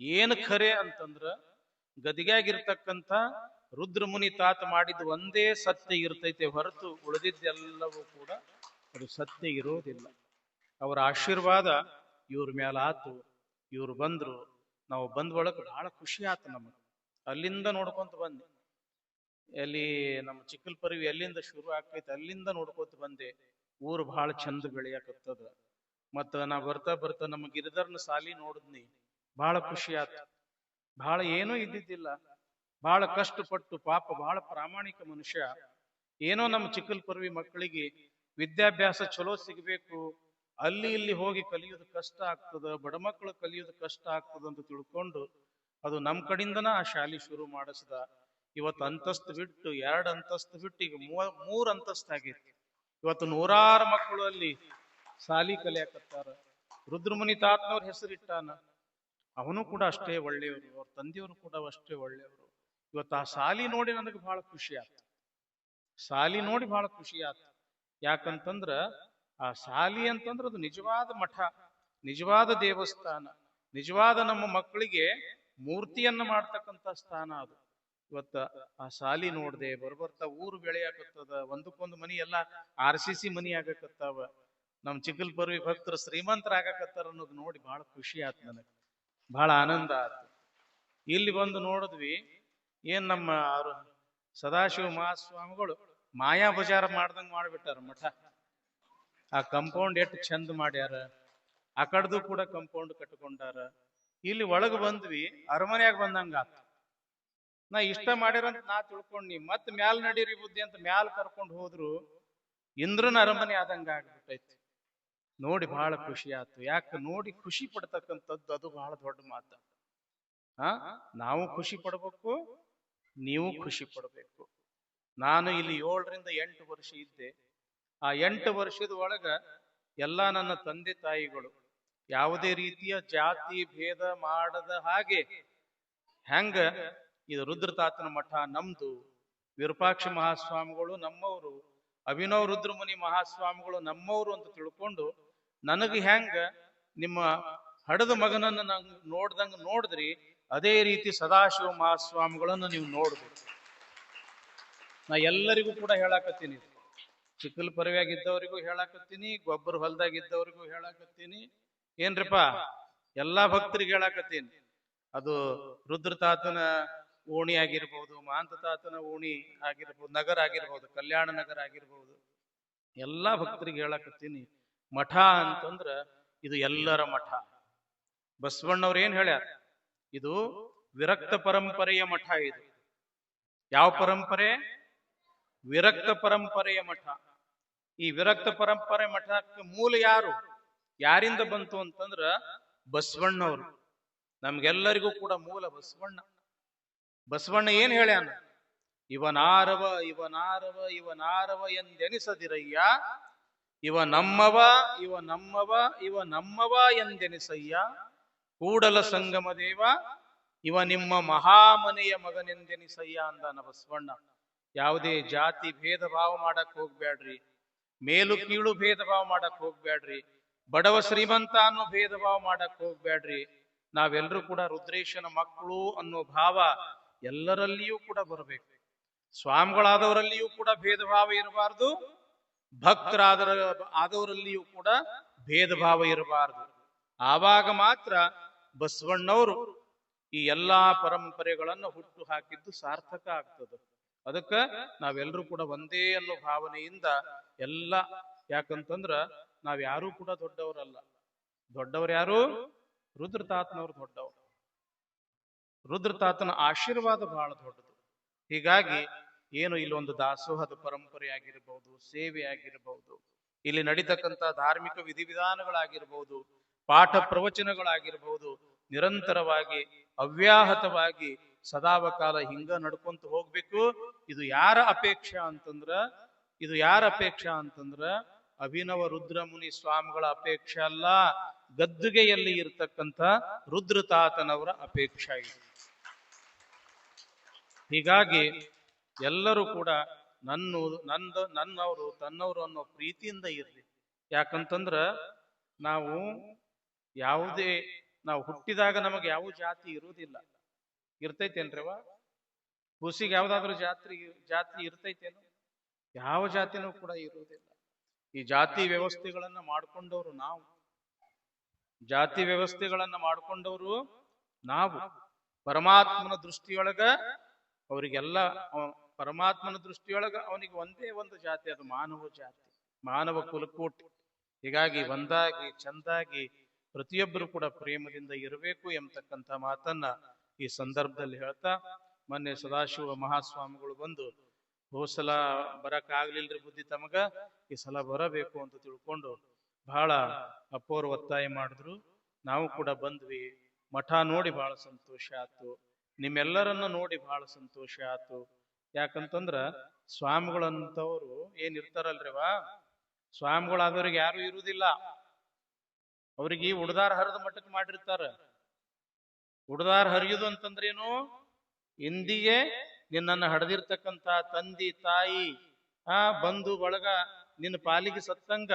ಏನು ಖರೆ ಅಂತಂದ್ರ ಗದಿಗಾಗಿರ್ತಕ್ಕಂಥ ರುದ್ರಮುನಿ ತಾತ ಮಾಡಿದ ಒಂದೇ ಸತ್ಯ ಇರ್ತೈತೆ ಹೊರತು ಉಳಿದಿದ್ದೆಲ್ಲವೂ ಕೂಡ ಅದು ಸತ್ಯ ಇರೋದಿಲ್ಲ. ಅವರ ಆಶೀರ್ವಾದ ಇವ್ರ ಮೇಲೆ ಆತು. ಇವ್ರು ಬಂದ್ರು, ನಾವು ಬಂದ್ ಒಳಗೆ ಬಹಳ ಖುಷಿ ಆತು ನಮಗೆ. ಅಲ್ಲಿಂದ ನೋಡ್ಕೊಂತ ಬಂದೆ. ಎಲ್ಲಿ ನಮ್ಮ ಚಿಕ್ಕಲ್ ಪರ್ವಿ ಎಲ್ಲಿಂದ ಶುರು ಆಗ್ತೈತೆ ಅಲ್ಲಿಂದ ನೋಡ್ಕೊತ ಬಂದೆ. ಊರು ಬಹಳ ಚಂದ ಬೆಳೆಯಕತ್ತದ. ಮತ್ತ ನಾ ಬರ್ತಾ ಬರ್ತಾ ನಮ್ಮ ಗಿರಿಧರ್ನ ಸಾಲಿ ನೋಡಿದ್ನಿ, ಬಹಳ ಖುಷಿ ಆತ. ಬಹಳ ಏನೂ ಇದ್ದಿದ್ದಿಲ್ಲ, ಬಹಳ ಕಷ್ಟಪಟ್ಟು ಪಾಪ ಬಹಳ ಪ್ರಾಮಾಣಿಕ ಮನುಷ್ಯ. ಏನೋ ನಮ್ಮ ಚಿಕ್ಕಲ್ ಪರ್ವಿ ಮಕ್ಕಳಿಗೆ ವಿದ್ಯಾಭ್ಯಾಸ ಚಲೋ ಸಿಗಬೇಕು, ಅಲ್ಲಿ ಇಲ್ಲಿ ಹೋಗಿ ಕಲಿಯೋದು ಕಷ್ಟ ಆಗ್ತದ, ಬಡ ಮಕ್ಕಳು ಕಲಿಯೋದು ಕಷ್ಟ ಆಗ್ತದ ಅಂತ ತಿಳ್ಕೊಂಡು ಅದು ನಮ್ಮ ಕಡೆಯಿಂದನ ಆ ಶಾಲೆ ಶುರು ಮಾಡಿಸ್ದ. ಇವತ್ತು ಅಂತಸ್ತು ಬಿಟ್ಟು 2 ಅಂತಸ್ತು ಬಿಟ್ಟು ಈಗ 3 ಅಂತಸ್ತು ಆಗೈತಿ. ಇವತ್ತು ನೂರಾರು ಮಕ್ಕಳು ಅಲ್ಲಿ ಸಾಲಿ ಕಲಿಯಾಕತ್ತಾರ. ರುದ್ರಮುನಿ ತಾತನವ್ರ ಹೆಸರಿಟ್ಟಾನ, ಅವನು ಕೂಡ ಅಷ್ಟೇ ಒಳ್ಳೆಯವರು, ಅವ್ರ ತಂದೆಯವರು ಕೂಡ ಅಷ್ಟೇ ಒಳ್ಳೆಯವರು. ಇವತ್ತು ಆ ಸಾಲಿ ನೋಡಿ ನನಗೆ ಬಹಳ ಖುಷಿ ಆಯ್ತು. ಸಾಲಿ ನೋಡಿ ಬಹಳ ಖುಷಿ ಆಯ್ತು. ಯಾಕಂತಂದ್ರ ಆ ಸಾಲಿ ಅಂತಂದ್ರ ಅದು ನಿಜವಾದ ಮಠ, ನಿಜವಾದ ದೇವಸ್ಥಾನ, ನಿಜವಾದ ನಮ್ಮ ಮಕ್ಕಳಿಗೆ ಮೂರ್ತಿಯನ್ನ ಮಾಡ್ತಕ್ಕಂಥ ಸ್ಥಾನ ಅದು. ಇವತ್ತ ಆ ಸಾಲಿ ನೋಡ್ದೆ ಬರ್ಬರ್ತಾ ಊರು ಬೆಳೆಯಾಕತ್ತದ, ಒಂದಕ್ಕೊಂದು ಮನಿ ಎಲ್ಲ RCC ಮನಿ ಆಗಕತ್ತಾವ. ನಮ್ ಚಿಕ್ಕಲ್ಪರ್ವಿ ಭಕ್ತರು ಶ್ರೀಮಂತರಾಗಕತ್ತಾರ ಅನ್ನೋದು ನೋಡಿ ಬಹಳ ಖುಷಿ ಆಯ್ತು, ನನಗೆ ಬಹಳ ಆನಂದ ಆಯ್ತು. ಇಲ್ಲಿ ಬಂದು ನೋಡಿದ್ವಿ, ಏನ್ ನಮ್ಮ ಸದಾಶಿವ ಮಹಾಸ್ವಾಮಿಗಳು ಮಾಯಾ ಬಜಾರ್ ಮಾಡ್ದಂಗ್ ಮಾಡ್ಬಿಟ್ಟಾರ ಮಠ. ಆ ಕಂಪೌಂಡ್ ಎಷ್ಟು ಚಂದ ಮಾಡ್ಯಾರ, ಆ ಕಡ್ದು ಕೂಡ ಕಂಪೌಂಡ್ ಕಟ್ಕೊಂಡಾರ. ಇಲ್ಲಿ ಒಳಗ್ ಬಂದ್ವಿ, ಅರಮನೆಯಾಗ ಬಂದಂಗ ಆತ. ನಾ ಇಷ್ಟ ಮಾಡ್ಯಾರಂತ ನಾ ತಿಳ್ಕೊಂಡಿ, ಮತ್ ಮ್ಯಾಲ್ ನಡೀರಿ ಬುದ್ಧಿ ಅಂತ ಮ್ಯಾಲ್ ಕರ್ಕೊಂಡು ಹೋದ್ರು, ಇಂದ್ರನ ಅರಮನೆ ಆದಂಗ ಆಗ್ಬಿಟ್ಟೈತಿ. ನೋಡಿ ಬಹಳ ಖುಷಿ ಆಯ್ತು. ಯಾಕೆ ನೋಡಿ ಖುಷಿ ಪಡ್ತಕ್ಕಂಥದ್ದು ಅದು ಬಹಳ ದೊಡ್ಡ ಮಾತ. ನಾವು ಖುಷಿ ಪಡ್ಬೇಕು, ನೀವು ಖುಷಿ ಪಡ್ಬೇಕು. ನಾನು ಇಲ್ಲಿ 7 ರಿಂದ 8 ವರ್ಷ ಇದ್ದೆ. ಆ 8 ವರ್ಷದ ಒಳಗ ಎಲ್ಲ ನನ್ನ ತಂದೆ ತಾಯಿಗಳು ಯಾವುದೇ ರೀತಿಯ ಜಾತಿ ಭೇದ ಮಾಡದ ಹಾಗೆ, ಹೆಂಗ ಇದು ರುದ್ರತಾತನ ಮಠ ನಮ್ದು, ವಿರೂಪಾಕ್ಷ ಮಹಾಸ್ವಾಮಿಗಳು ನಮ್ಮವರು, ಅಭಿನವ ರುದ್ರಮುನಿ ಮಹಾಸ್ವಾಮಿಗಳು ನಮ್ಮವರು ಅಂತ ತಿಳ್ಕೊಂಡು, ನನಗೆ ಹೆಂಗ ನಿಮ್ಮ ಹಡದ ಮಗನನ್ನ ನೋಡ್ದಂಗ ನೋಡಿದ್ರಿ, ಅದೇ ರೀತಿ ಸದಾಶಿವ ಮಹಾಸ್ವಾಮಿಗಳನ್ನು ನೀವು ನೋಡ್ಬೇಕು. ನಾ ಎಲ್ಲರಿಗೂ ಕೂಡ ಹೇಳಾಕತ್ತೀನಿ, ಚಿಕ್ಕಲ್ ಪರವ್ಯಾಗಿದ್ದವರಿಗೂ ಹೇಳಾಕತ್ತೀನಿ, ಗೊಬ್ಬರ ಹೊಲದಾಗಿದ್ದವರಿಗೂ ಹೇಳಾಕತ್ತೀನಿ. ಏನ್ರಿಪ್ಪ, ಎಲ್ಲಾ ಭಕ್ತರಿಗೆ ಹೇಳಾಕತ್ತೀನಿ. ಅದು ರುದ್ರತಾತನ ಓಣಿ ಆಗಿರ್ಬಹುದು, ಮಹಾಂತ ತಾತನ ಓಣಿ ಆಗಿರ್ಬಹುದು, ನಗರ ಆಗಿರ್ಬಹುದು, ಕಲ್ಯಾಣ ನಗರ ಆಗಿರ್ಬಹುದು, ಎಲ್ಲಾ ಭಕ್ತರಿಗೆ ಹೇಳಾಕತ್ತೀನಿ, ಮಠ ಅಂತಂದ್ರ ಇದು ಎಲ್ಲರ ಮಠ. ಬಸವಣ್ಣವ್ರ ಏನ್ ಹೇಳ್ಯಾರ, ಇದು ವಿರಕ್ತ ಪರಂಪರೆಯ ಮಠ. ಇದು ಯಾವ ಪರಂಪರೆ? ವಿರಕ್ತ ಪರಂಪರೆಯ ಮಠ. ಈ ವಿರಕ್ತ ಪರಂಪರೆ ಮಠಕ್ಕೆ ಮೂಲ ಯಾರು, ಯಾರಿಂದ ಬಂತು ಅಂತಂದ್ರ ಬಸವಣ್ಣವ್ರು. ನಮ್ಗೆಲ್ಲರಿಗೂ ಕೂಡ ಮೂಲ ಬಸವಣ್ಣ. ಬಸವಣ್ಣ ಏನ್ ಹೇಳ್ಯಾನ, ಇವನಾರವ ಇವನಾರವ ಇವನಾರವ ಎಂದೆನಿಸದಿರಯ್ಯ, ಇವ ನಮ್ಮವ ಇವ ನಮ್ಮವ ಇವ ನಮ್ಮವ ಎಂದೆನಿಸಯ್ಯ, ಕೂಡಲ ಸಂಗಮ ದೇವ ಇವ ನಿಮ್ಮ ಮಹಾಮನೆಯ ಮಗನೆಂದೆನಿಸಯ್ಯ ಅಂದಾನ ಬಸವಣ್ಣ. ಯಾವುದೇ ಜಾತಿ ಭೇದ ಭಾವ ಮಾಡಕ್ ಹೋಗ್ಬ್ಯಾಡ್ರಿ, ಮೇಲು ಕೀಳು ಭೇದ ಭಾವ ಮಾಡಕ್ ಹೋಗ್ಬ್ಯಾಡ್ರಿ, ಬಡವ ಶ್ರೀಮಂತ ಅನ್ನೋ ಭೇದ ಭಾವ ಮಾಡಕ್ ಹೋಗ್ಬ್ಯಾಡ್ರಿ. ನಾವೆಲ್ಲರೂ ಕೂಡ ರುದ್ರೇಶನ ಮಕ್ಕಳು ಅನ್ನೋ ಭಾವ ಎಲ್ಲರಲ್ಲಿಯೂ ಕೂಡ ಬರಬೇಕು. ಸ್ವಾಮಿಗಳಾದವರಲ್ಲಿಯೂ ಕೂಡ ಭೇದ ಭಾವ ಇರಬಾರ್ದು, ಆದವರಲ್ಲಿಯೂ ಕೂಡ ಭೇದ ಭಾವ ಇರಬಾರ್ದು. ಆವಾಗ ಮಾತ್ರ ಬಸವಣ್ಣವರು ಈ ಎಲ್ಲಾ ಪರಂಪರೆಗಳನ್ನು ಹುಟ್ಟು ಹಾಕಿದ್ದು ಸಾರ್ಥಕ ಆಗ್ತದೆ. ಅದಕ್ಕ ನಾವೆಲ್ಲರೂ ಕೂಡ ಒಂದೇ ಅನ್ನೋ ಭಾವನೆಯಿಂದ ಎಲ್ಲ, ಯಾಕಂತಂದ್ರ ನಾವ್ಯಾರೂ ಕೂಡ ದೊಡ್ಡವರಲ್ಲ. ದೊಡ್ಡವರು ಯಾರು? ರುದ್ರತಾತನವ್ರು ದೊಡ್ಡವರು. ರುದ್ರತಾತನ ಆಶೀರ್ವಾದ ಬಹಳ ದೊಡ್ಡದು. ಹೀಗಾಗಿ ಏನು ಇಲ್ಲೊಂದು ದಾಸೋಹದ ಪರಂಪರೆ ಆಗಿರಬಹುದು, ಸೇವೆ ಆಗಿರಬಹುದು, ಇಲ್ಲಿ ನಡೀತಕ್ಕಂಥ ಧಾರ್ಮಿಕ ವಿಧಿವಿಧಾನಗಳಾಗಿರ್ಬಹುದು, ಪಾಠ ಪ್ರವಚನಗಳಾಗಿರ್ಬಹುದು, ನಿರಂತರವಾಗಿ ಅವ್ಯಾಹತವಾಗಿ ಸದಾವಕಾಲ ಹಿಂಗ ನಡ್ಕೊಂತ ಹೋಗ್ಬೇಕು. ಇದು ಯಾರ ಅಪೇಕ್ಷೆ ಅಂತಂದ್ರ ಅಭಿನವ ರುದ್ರಮುನಿ ಸ್ವಾಮಿಗಳ ಅಪೇಕ್ಷೆ ಅಲ್ಲ, ಗದ್ದುಗೆಯಲ್ಲಿ ಇರತಕ್ಕಂಥ ರುದ್ರತಾತನವರ ಅಪೇಕ್ಷೆ ಇದೆ. ಹೀಗಾಗಿ ಎಲ್ಲರೂ ಕೂಡ ನನ್ನವರು ತನ್ನವರು ಅನ್ನೋ ಪ್ರೀತಿಯಿಂದ ಇರ್ಲಿ. ಯಾಕಂತಂದ್ರ ನಾವು ಹುಟ್ಟಿದಾಗ ನಮಗೆ ಯಾವ ಜಾತಿ ಇರುವುದಿಲ್ಲ. ಇರ್ತೈತೇನ್ರವ? ಕೂಸಿಗೆ ಯಾವ್ದಾದ್ರು ಜಾತಿ ಇರ್ತೈತೇನು? ಯಾವ ಜಾತಿನೂ ಕೂಡ ಇರುವುದಿಲ್ಲ. ಈ ಜಾತಿ ವ್ಯವಸ್ಥೆಗಳನ್ನ ಮಾಡ್ಕೊಂಡವ್ರು ನಾವು, ಜಾತಿ ವ್ಯವಸ್ಥೆಗಳನ್ನ ಮಾಡ್ಕೊಂಡವರು ನಾವು. ಪರಮಾತ್ಮನ ದೃಷ್ಟಿಯೊಳಗ ಅವರಿಗೆಲ್ಲ, ಪರಮಾತ್ಮನ ದೃಷ್ಟಿಯೊಳಗ ಅವನಿಗೆ ಒಂದೇ ಒಂದು ಜಾತಿ, ಅದು ಮಾನವ ಜಾತಿ, ಮಾನವ ಕುಲಕೋಟಿ. ಹೀಗಾಗಿ ಒಂದಾಗಿ ಚಂದಾಗಿ ಪ್ರತಿಯೊಬ್ಬರು ಕೂಡ ಪ್ರೇಮದಿಂದ ಇರಬೇಕು ಎಂಬತಕ್ಕಂಥ ಮಾತನ್ನ ಈ ಸಂದರ್ಭದಲ್ಲಿ ಹೇಳ್ತಾ, ಮೊನ್ನೆ ಸದಾಶಿವ ಮಹಾಸ್ವಾಮಿಗಳು ಬಂದು ಹೋಸಲ ಬರಕ್ಕಾಗ್ಲಿಲ್ರಿ ಬುದ್ಧಿ ತಮಗ, ಈ ಸಲ ಬರಬೇಕು ಅಂತ ತಿಳ್ಕೊಂಡು ಬಹಳ ಅಪೂರ್ವ ಒತ್ತಾಯ ಮಾಡಿದ್ರು. ನಾವು ಕೂಡ ಬಂದ್ವಿ. ಮಠ ನೋಡಿ ಬಹಳ ಸಂತೋಷ ಆಯ್ತು, ನಿಮ್ಮೆಲ್ಲರನ್ನು ನೋಡಿ ಬಹಳ ಸಂತೋಷ ಆಯ್ತು. ಯಾಕಂತಂದ್ರ ಸ್ವಾಮಿಗಳಂತವ್ರು ಏನಿರ್ತಾರಲ್ರಿವ, ಸ್ವಾಮಿಗಳಾದವ್ರಿಗೆ ಯಾರು ಇರುವುದಿಲ್ಲ. ಅವ್ರಿಗೆ ಉಡ್ದಾರ ಹರಿದ ಮಟ್ಟಕ್ಕೆ ಮಾಡಿರ್ತಾರ. ಉಡ್ದಾರ ಹರಿಯುದು ಅಂತಂದ್ರೇನು? ಇಂದಿಗೆ ನಿನ್ನನ್ನು ಹಡೆದಿರ್ತಕ್ಕಂಥ ತಂದಿ ತಾಯಿ ಬಂಧು ಬಳಗ ನಿನ್ನ ಪಾಲಿಗೆ ಸತ್ತಂಗ.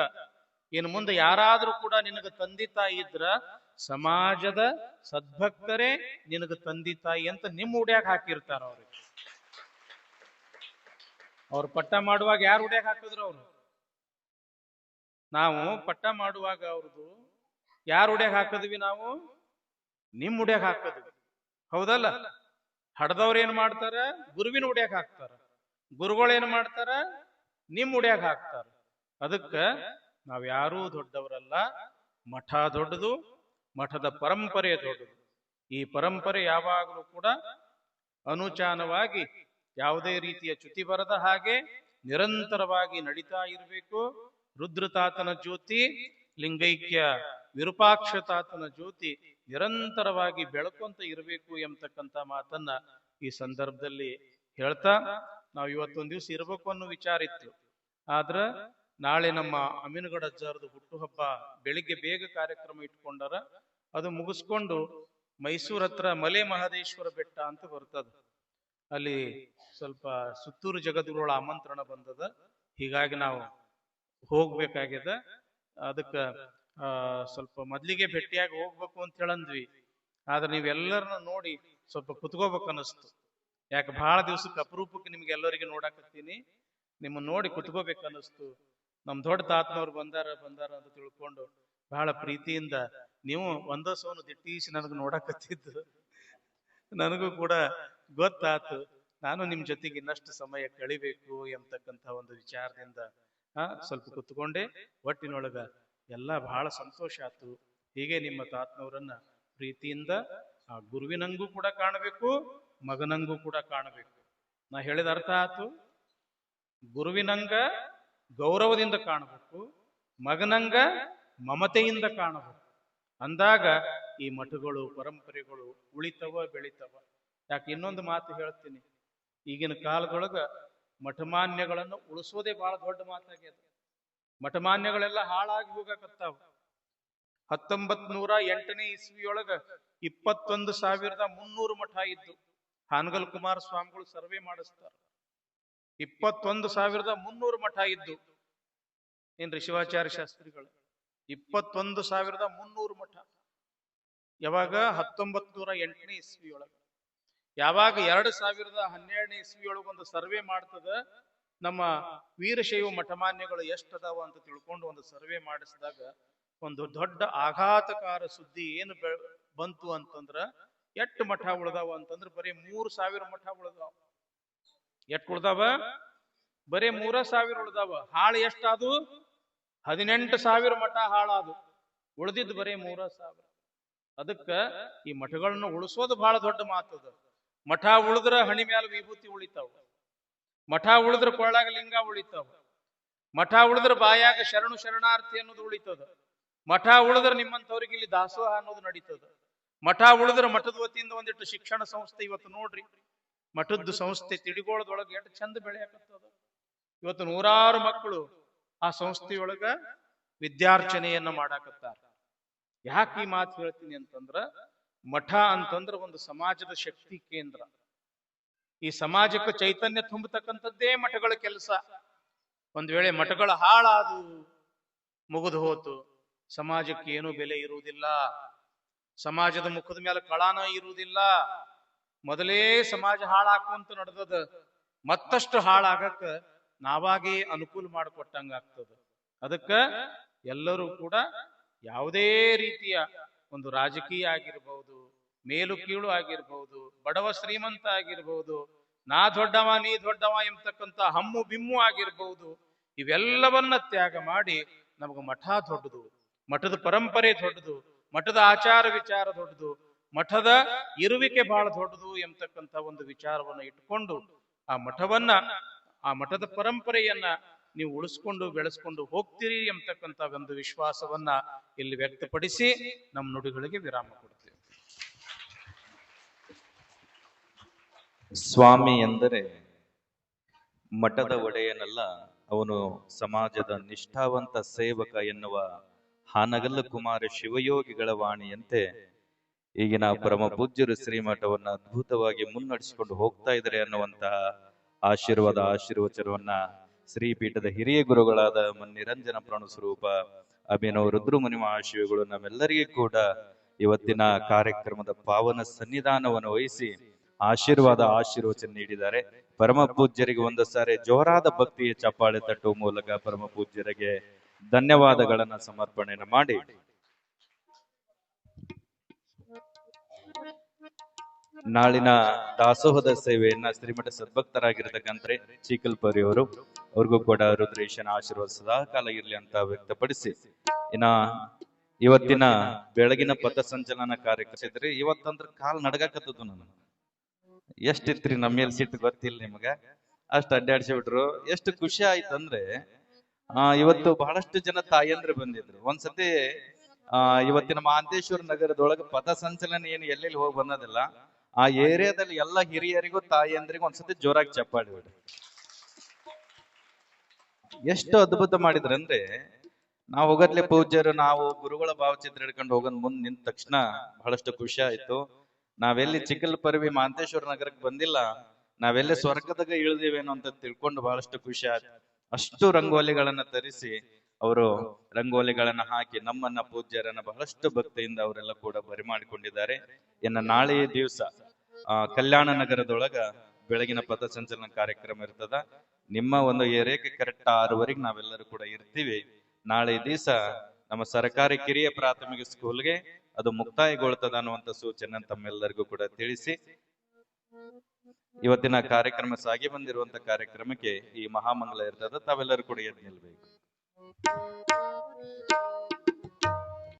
ಇನ್ನು ಮುಂದೆ ಯಾರಾದ್ರೂ ಕೂಡ ನಿನಗ ತಂದಿ ತಾಯಿ ಇದ್ರ ಸಮಾಜದ ಸದ್ಭಕ್ತರೇ ನಿನಗ ತಂದಿ ತಾಯಿ ಅಂತ ನಿಮ್ಮ ಉಡ್ಯಾಗ ಹಾಕಿರ್ತಾರ. ಅವ್ರಿಗೆ ಅವ್ರು ಪಟ್ಟ ಮಾಡುವಾಗ ಯಾರು ಉಡ್ಯಾಗ ಹಾಕಿದ್ರು? ಅವ್ರು ನಾವು ಪಟ್ಟ ಮಾಡುವಾಗ ಅವ್ರದ್ದು ಯಾರು ಉಡ್ಯಾಗ ಹಾಕಿದ್ವಿ? ನಾವು ನಿಮ್ಮ ಉಡ್ಯಾಗ ಹಾಕಿದ್ವಿ, ಹೌದಲ್ಲ? ಹಡ್ದವ್ರು ಏನ್ ಮಾಡ್ತಾರ? ಗುರುವಿನ ಉಡ್ಯಾಗ ಹಾಕ್ತಾರ. ಗುರುಗಳು ಏನ್ ಮಾಡ್ತಾರ? ನಿಮ್ಮ ಉಡ್ಯಾಗ ಹಾಕ್ತಾರ. ಅದಕ್ಕ ನಾವ್ಯಾರೂ ದೊಡ್ಡವರಲ್ಲ. ಮಠ ದೊಡ್ಡದು, ಮಠದ ಪರಂಪರೆ ದೊಡ್ಡದು. ಈ ಪರಂಪರೆ ಯಾವಾಗಲೂ ಕೂಡ ಅನುಚಾನವಾಗಿ ಯಾವುದೇ ರೀತಿಯ ಚ್ಯುತಿ ಬರದ ಹಾಗೆ ನಿರಂತರವಾಗಿ ನಡೀತಾ ಇರಬೇಕು. ರುದ್ರತಾತನ ಜ್ಯೋತಿ, ಲಿಂಗೈಕ್ಯ ವಿರೂಪಾಕ್ಷ ತಾತನ ಜ್ಯೋತಿ ನಿರಂತರವಾಗಿ ಬೆಳಕೊಂತ ಇರಬೇಕು ಎಂಬತಕ್ಕಂಥ ಮಾತನ್ನ ಈ ಸಂದರ್ಭದಲ್ಲಿ ಹೇಳ್ತಾ, ನಾವು ಇವತ್ತೊಂದ್ ದಿವ್ಸ ಇರ್ಬೇಕು ಅನ್ನೋ ವಿಚಾರ ಇತ್ತು. ಆದ್ರ ನಾಳೆ ನಮ್ಮ ಅಮೀನಗಡ ಅಜ್ಜಾರದು ಹುಟ್ಟುಹಬ್ಬ, ಬೆಳಿಗ್ಗೆ ಬೇಗ ಕಾರ್ಯಕ್ರಮ ಇಟ್ಕೊಂಡಾರ. ಅದು ಮುಗಿಸ್ಕೊಂಡು ಮೈಸೂರ್ ಹತ್ರ ಮಲೆ ಮಹದೇಶ್ವರ ಬೆಟ್ಟ ಅಂತ ಬರ್ತದ, ಅಲ್ಲಿ ಸ್ವಲ್ಪ ಸುತ್ತೂರು ಜಗದ್ಗುರುಗಳ ಆಮಂತ್ರಣ ಬಂದದ. ಹೀಗಾಗಿ ನಾವು ಹೋಗ್ಬೇಕಾಗ್ಯದ. ಅದಕ್ಕ ಸ್ವಲ್ಪ ಮೊದ್ಲಿಗೆ ಭೇಟಿಯಾಗಿ ಹೋಗ್ಬೇಕು ಅಂತ ಹೇಳಂದ್ವಿ. ಆದ್ರೆ ನೀವೆಲ್ಲರನ್ನ ನೋಡಿ ಸ್ವಲ್ಪ ಕುತ್ಕೋಬೇಕು ಅನಿಸ್ತು. ಯಾಕೆ ಬಹಳ ದಿವ್ಸಕ್ಕೆ ಅಪರೂಪಕ್ಕೆ ನಿಮ್ಗೆಲ್ಲರಿಗೆ ನೋಡಾಕತ್ತೀನಿ. ನಿಮ್ಮನ್ನ ನೋಡಿ ಕುತ್ಕೋಬೇಕು ಅನಿಸ್ತು. ನಮ್ ದೊಡ್ಡ ತಾತನವ್ರು ಬಂದಾರ ಅಂತ ತಿಳ್ಕೊಂಡು ಬಹಳ ಪ್ರೀತಿಯಿಂದ ನೀವು ಒಂದಸೋನು ದಿಟ್ಟೀಸಿ ನನಗೆ ನೋಡಾಕತ್ತಿದ್ದು ನನಗೂ ಕೂಡ ಗೊತ್ತಾತು. ನಾನು ನಿಮ್ ಜೊತೆಗೆ ಇನ್ನಷ್ಟು ಸಮಯ ಕಳಿಬೇಕು ಎಂಬತಕ್ಕಂಥ ಒಂದು ವಿಚಾರದಿಂದ ಸ್ವಲ್ಪ ಕುತ್ಕೊಂಡೆ. ಒಟ್ಟಿನೊಳಗ ಎಲ್ಲ ಬಹಳ ಸಂತೋಷ ಆಯ್ತು. ಹೀಗೆ ನಿಮ್ಮ ತಾತನವರನ್ನ ಪ್ರೀತಿಯಿಂದ ಆ ಗುರುವಿನಂಗೂ ಕೂಡ ಕಾಣಬೇಕು, ಮಗನಂಗೂ ಕೂಡ ಕಾಣಬೇಕು. ನಾ ಹೇಳಿದ ಅರ್ಥ ಆಯ್ತು? ಗುರುವಿನಂಗ ಗೌರವದಿಂದ ಕಾಣಬೇಕು, ಮಗನಂಗ ಮಮತೆಯಿಂದ ಕಾಣಬೇಕು. ಅಂದಾಗ ಈ ಮಠಗಳು ಪರಂಪರೆಗಳು ಉಳಿತವ, ಬೆಳಿತವ. ಯಾಕೆ ಇನ್ನೊಂದು ಮಾತು ಹೇಳ್ತೀನಿ, ಈಗಿನ ಕಾಲದೊಳಗ ಮಠಮಾನ್ಯಗಳನ್ನು ಉಳಿಸೋದೇ ಬಹಳ ದೊಡ್ಡ ಮಾತಾಗ್ಯದ. ಮಠಮಾನ್ಯಗಳೆಲ್ಲ ಹಾಳಾಗಿ ಹೋಗಕತ್ತಾವ. 1908ನೇ ಇಸ್ವಿಯೊಳಗ 21,300 ಮಠ ಇದ್ದು. ಹಾನಗಲ್ ಕುಮಾರ ಸ್ವಾಮಿಗಳು ಸರ್ವೆ ಮಾಡಿಸ್ತಾರ. 21,300 ಮಠ ಇದ್ದು. ಏನ್ರಿ ಶಿವಾಚಾರ್ಯ ಶಾಸ್ತ್ರಿಗಳು? 21,300 ಮಠ. ಯಾವಾಗ? 1908ನೇ ಇಸ್ವಿಯೊಳಗ. ಯಾವಾಗ 2012ನೇ ಇಸ್ವಿಯೊಳಗ ಒಂದು ಸರ್ವೆ ಮಾಡ್ತದ, ನಮ್ಮ ವೀರಶೈವ ಮಠಮಾನ್ಯಗಳು ಎಷ್ಟದಾವ ಅಂತ ತಿಳ್ಕೊಂಡು ಒಂದು ಸರ್ವೆ ಮಾಡಿಸಿದಾಗ ಒಂದು ದೊಡ್ಡ ಆಘಾತಕಾರ ಸುದ್ದಿ ಏನು ಬಂತು ಅಂತಂದ್ರ, ಎಷ್ಟು ಮಠ ಉಳ್ದಾವ ಅಂತಂದ್ರ ಬರೀ 3,000 ಮಠ ಉಳ್ದಾವ. ಎಷ್ಟು ಉಳ್ದಾವ? ಬರೀ 3,000 ಉಳ್ದಾವ. ಹಾಳು ಎಷ್ಟಾದು? 18,000 ಮಠ ಹಾಳಾದು. ಉಳ್ದಿದ್ದು ಬರೀ 3,000. ಅದಕ್ಕ ಈ ಮಠಗಳನ್ನ ಉಳಿಸೋದು ಬಹಳ ದೊಡ್ಡ ಮಾತದ. ಮಠ ಉಳಿದ್ರ ಹಣಿ ಮ್ಯಾಲ ವಿಭೂತಿ ಉಳಿತಾವ, ಮಠ ಉಳಿದ್ರ ಕೊಳ್ಳಾಗ ಲಿಂಗ ಉಳಿತಾವ, ಮಠ ಉಳಿದ್ರ ಬಾಯಾಗ ಶರಣು ಶರಣಾರ್ಥಿ ಅನ್ನೋದು ಉಳಿತದ, ಮಠ ಉಳಿದ್ರ ನಿಮ್ಮಂತವ್ರಿಗೆ ಇಲ್ಲಿ ದಾಸೋಹ ಅನ್ನೋದು ನಡೀತದ, ಮಠ ಉಳಿದ್ರ ಮಠದ ವತಿಯಿಂದ ಒಂದಿಟ್ಟು ಶಿಕ್ಷಣ ಸಂಸ್ಥೆ. ಇವತ್ತು ನೋಡ್ರಿ, ಮಠದ್ದು ಸಂಸ್ಥೆ ತಿಡಿಗೋಳದೊಳಗೆ ಎಷ್ಟು ಚಂದ ಬೆಳೆಯಾಕತ್ತದ. ಇವತ್ತು 100 ಮಕ್ಕಳು ಆ ಸಂಸ್ಥೆಯೊಳಗ ವಿದ್ಯಾರ್ಚನೆಯನ್ನ ಮಾಡಾಕತ್ತಾರ. ಯಾಕೆ ಈ ಮಾತು ಹೇಳ್ತೀನಿ ಅಂತಂದ್ರ, ಮಠ ಅಂತಂದ್ರ ಒಂದು ಸಮಾಜದ ಶಕ್ತಿ ಕೇಂದ್ರ. ಈ ಸಮಾಜಕ್ಕೆ ಚೈತನ್ಯ ತುಂಬತಕ್ಕಂಥದ್ದೇ ಮಠಗಳ ಕೆಲಸ. ಒಂದ್ ವೇಳೆ ಮಠಗಳ ಹಾಳಾದು, ಮುಗಿದು ಹೋತು, ಸಮಾಜಕ್ಕೆ ಏನೂ ಬೆಲೆ ಇರುವುದಿಲ್ಲ. ಸಮಾಜದ ಮುಖದ ಮೇಲೆ ಕಳಾನ ಇರುವುದಿಲ್ಲ. ಮೊದಲೇ ಸಮಾಜ ಹಾಳಾಕುವಂತ ನಡೆದದ. ಮತ್ತಷ್ಟು ಹಾಳಾಗಕ್ಕ ನಾವಾಗೇ ಅನುಕೂಲ ಮಾಡಿಕೊಟ್ಟಂಗ ಆಗ್ತದ. ಅದಕ್ಕ ಎಲ್ಲರೂ ಕೂಡ ಯಾವುದೇ ರೀತಿಯ ಒಂದು ರಾಜಕೀಯ ಆಗಿರ್ಬಹುದು, ಮೇಲು ಕೀಳು ಆಗಿರ್ಬಹುದು, ಬಡವ ಶ್ರೀಮಂತ ಆಗಿರ್ಬಹುದು, ನಾ ದೊಡ್ಡವ ನೀ ದೊಡ್ಡವ ಎಂಬತಕ್ಕಂಥ ಹಮ್ಮು ಬಿಮ್ಮು ಆಗಿರ್ಬಹುದು, ಇವೆಲ್ಲವನ್ನ ತ್ಯಾಗ ಮಾಡಿ ನಮಗ ಮಠ ದೊಡ್ಡದು, ಮಠದ ಪರಂಪರೆ ದೊಡ್ಡದು, ಮಠದ ಆಚಾರ ವಿಚಾರ ದೊಡ್ಡದು, ಮಠದ ಇರುವಿಕೆ ಬಹಳ ದೊಡ್ಡದು ಎಂಬತಕ್ಕಂಥ ಒಂದು ವಿಚಾರವನ್ನ ಇಟ್ಕೊಂಡು ಆ ಮಠವನ್ನ, ಆ ಮಠದ ಪರಂಪರೆಯನ್ನ ನೀವು ಉಳಿಸ್ಕೊಂಡು ಬೆಳೆಸ್ಕೊಂಡು ಹೋಗ್ತೀರಿ ಎಂಬತಕ್ಕಂಥ ಒಂದು ವಿಶ್ವಾಸವನ್ನ ಇಲ್ಲಿ ವ್ಯಕ್ತಪಡಿಸಿ ನಮ್ಮ ನುಡಿಗಳಿಗೆ ವಿರಾಮ ಕೊಡ್ತೇವೆ. ಸ್ವಾಮಿ ಎಂದರೆ ಮಠದ ಒಡೆಯನಲ್ಲ, ಅವನು ಸಮಾಜದ ನಿಷ್ಠಾವಂತ ಸೇವಕ ಎನ್ನುವ ಹಾನಗಲ್ಲ ಕುಮಾರ ಶಿವಯೋಗಿಗಳ ವಾಣಿಯಂತೆ ಈಗಿನ ಪರಮ ಪೂಜ್ಯರು ಶ್ರೀಮಠವನ್ನ ಅದ್ಭುತವಾಗಿ ಮುನ್ನಡೆಸಿಕೊಂಡು ಹೋಗ್ತಾ ಇದ್ದಾರೆ ಅನ್ನುವಂತಹ ಆಶೀರ್ವಚನವನ್ನ ಶ್ರೀಪೀಠದ ಹಿರಿಯ ಗುರುಗಳಾದ ಮನ್ನಿರಂಜನ ಪ್ರಾಣಸ್ವರೂಪ ಅಭಿನವ ರುದ್ರಮುನಿ ಮಹಾಶಿವಗಳು ನಮ್ಮೆಲ್ಲರಿಗೂ ಕೂಡ ಇವತ್ತಿನ ಕಾರ್ಯಕ್ರಮದ ಪಾವನ ಸನ್ನಿಧಾನವನ್ನು ವಹಿಸಿ ಆಶೀರ್ವಚನ ನೀಡಿದ್ದಾರೆ. ಪರಮ ಪೂಜ್ಯರಿಗೆ ಒಂದು ಸಾರಿ ಜೋರಾದ ಭಕ್ತಿಯ ಚಪ್ಪಾಳೆ ತಟ್ಟುವ ಮೂಲಕ ಪರಮ ಪೂಜ್ಯರಿಗೆ ಧನ್ಯವಾದಗಳನ್ನ ಸಮರ್ಪಣೆಯನ್ನು ಮಾಡಿ ನಾಳಿನ ದಾಸೋಹದ ಸೇವೆಯನ್ನ ಶ್ರೀಮಠ ಸದ್ಭಕ್ತರಾಗಿರ್ತಕ್ಕಂಥ ಚೀಕಲ್ಪರಿ ಅವರು ಅವ್ರಿಗೂ ಕೂಡ ರುದ್ರೇಶನ ಆಶೀರ್ವಾದ ಸದಾ ಕಾಲ ಇರ್ಲಿ ಅಂತ ವ್ಯಕ್ತಪಡಿಸಿ ಇನ್ನ ಇವತ್ತಿನ ಬೆಳಗಿನ ಪಥಸಂಚಲನ ಕಾರ್ಯಕ್ರಮ ಇವತ್ತಂದ್ರ ಕಾಲ್ ನಡಗಾಕತ್ತದು ನಾನು ಎಷ್ಟಿತ್ರಿ ನಮ್ಮ ಮೇಲೆ ಸಿಟ್ಟು ಗೊತ್ತಿಲ್ಲ ನಿಮಗ ಅಷ್ಟು ಅಡ್ಡಾಡ್ಸಿ ಬಿಟ್ರು. ಎಷ್ಟು ಖುಷಿ ಆಯ್ತಂದ್ರೆ ಇವತ್ತು ಬಹಳಷ್ಟು ಜನ ತಾಯಂದ್ರೆ ಬಂದಿದ್ರು. ಒಂದ್ಸತಿ ಇವತ್ತಿನ ಮಹಾಂತೇಶ್ವರ ನಗರದೊಳಗೆ ಪಥಸಂಚಲನ ಏನು ಎಲ್ಲೆಲ್ಲಿ ಹೋಗಿ ಬಂದದಿಲ್ಲ, ಆ ಏರಿಯಾದಲ್ಲಿ ಎಲ್ಲ ಹಿರಿಯರಿಗೂ ತಾಯಂದ್ರಿಗೂ ಒಂದ್ಸತಿ ಜೋರಾಗಿ ಚಪ್ಪಾಡಿ ಬಿಡ್ರಿ. ಎಷ್ಟು ಅದ್ಭುತ ಮಾಡಿದ್ರಂದ್ರೆ ನಾವು ಹೋಗತ್ಲೆ ಪೂಜ್ಯರು ನಾವು ಗುರುಗಳ ಭಾವಚಿತ್ರ ಹಿಡ್ಕೊಂಡು ಹೋಗೋದ್ ಮುಂದ್ ನಿಂತ ತಕ್ಷಣ ಬಹಳಷ್ಟು ಖುಷಿ ಆಯ್ತು. ನಾವೆಲ್ಲಿ ಚಿಕ್ಕಲ್ಪರ್ವಿ ಮಹಾಂತೇಶ್ವರ ನಗರಕ್ಕೆ ಬಂದಿಲ್ಲ, ನಾವೆಲ್ಲಿ ಸ್ವರ್ಗದಾಗ ಇಳಿದೇವೇನೋ ಅಂತ ತಿಳ್ಕೊಂಡು ಬಹಳಷ್ಟು ಖುಷಿ ಆಯ್ತು. ಅಷ್ಟು ರಂಗೋಲಿಗಳನ್ನ ತರಿಸಿ ಅವರು ರಂಗೋಲಿಗಳನ್ನ ಹಾಕಿ ನಮ್ಮನ್ನ ಪೂಜ್ಯರನ್ನ ಬಹಳಷ್ಟು ಭಕ್ತಿಯಿಂದ ಅವರೆಲ್ಲ ಕೂಡ ಬರಿಮಾಡಿಕೊಂಡಿದ್ದಾರೆ. ಇನ್ನು ನಾಳೆ ದಿವಸ ಕಲ್ಯಾಣ ನಗರದೊಳಗ ಬೆಳಗಿನ ಪಥಸಂಚಲನ ಕಾರ್ಯಕ್ರಮ ಇರ್ತದ. ನಿಮ್ಮ ಒಂದು ಏರಿಯಾಕ್ಕೆ ಕರೆಕ್ಟ್ 6:00 ನಾವೆಲ್ಲರೂ ಕೂಡ ಇರ್ತೀವಿ. ನಾಳೆ ದಿವಸ ನಮ್ಮ ಸರ್ಕಾರಿ ಕಿರಿಯ ಪ್ರಾಥಮಿಕ ಸ್ಕೂಲ್ಗೆ ಅದು ಮುಕ್ತಾಯಗೊಳ್ತದ ಅನ್ನುವಂತ ಸೂಚನೆ ತಮ್ಮೆಲ್ಲರಿಗೂ ಕೂಡ ತಿಳಿಸಿ ಇವತ್ತಿನ ಕಾರ್ಯಕ್ರಮ ಸಾಗಿ ಬಂದಿರುವಂತ ಕಾರ್ಯಕ್ರಮಕ್ಕೆ ಈ ಮಹಾಮಂಗಲ ಇರ್ತದ. ತಾವೆಲ್ಲರೂ ಕೂಡ ಎದ್ದು ನಿಲ್ಬೇಕು.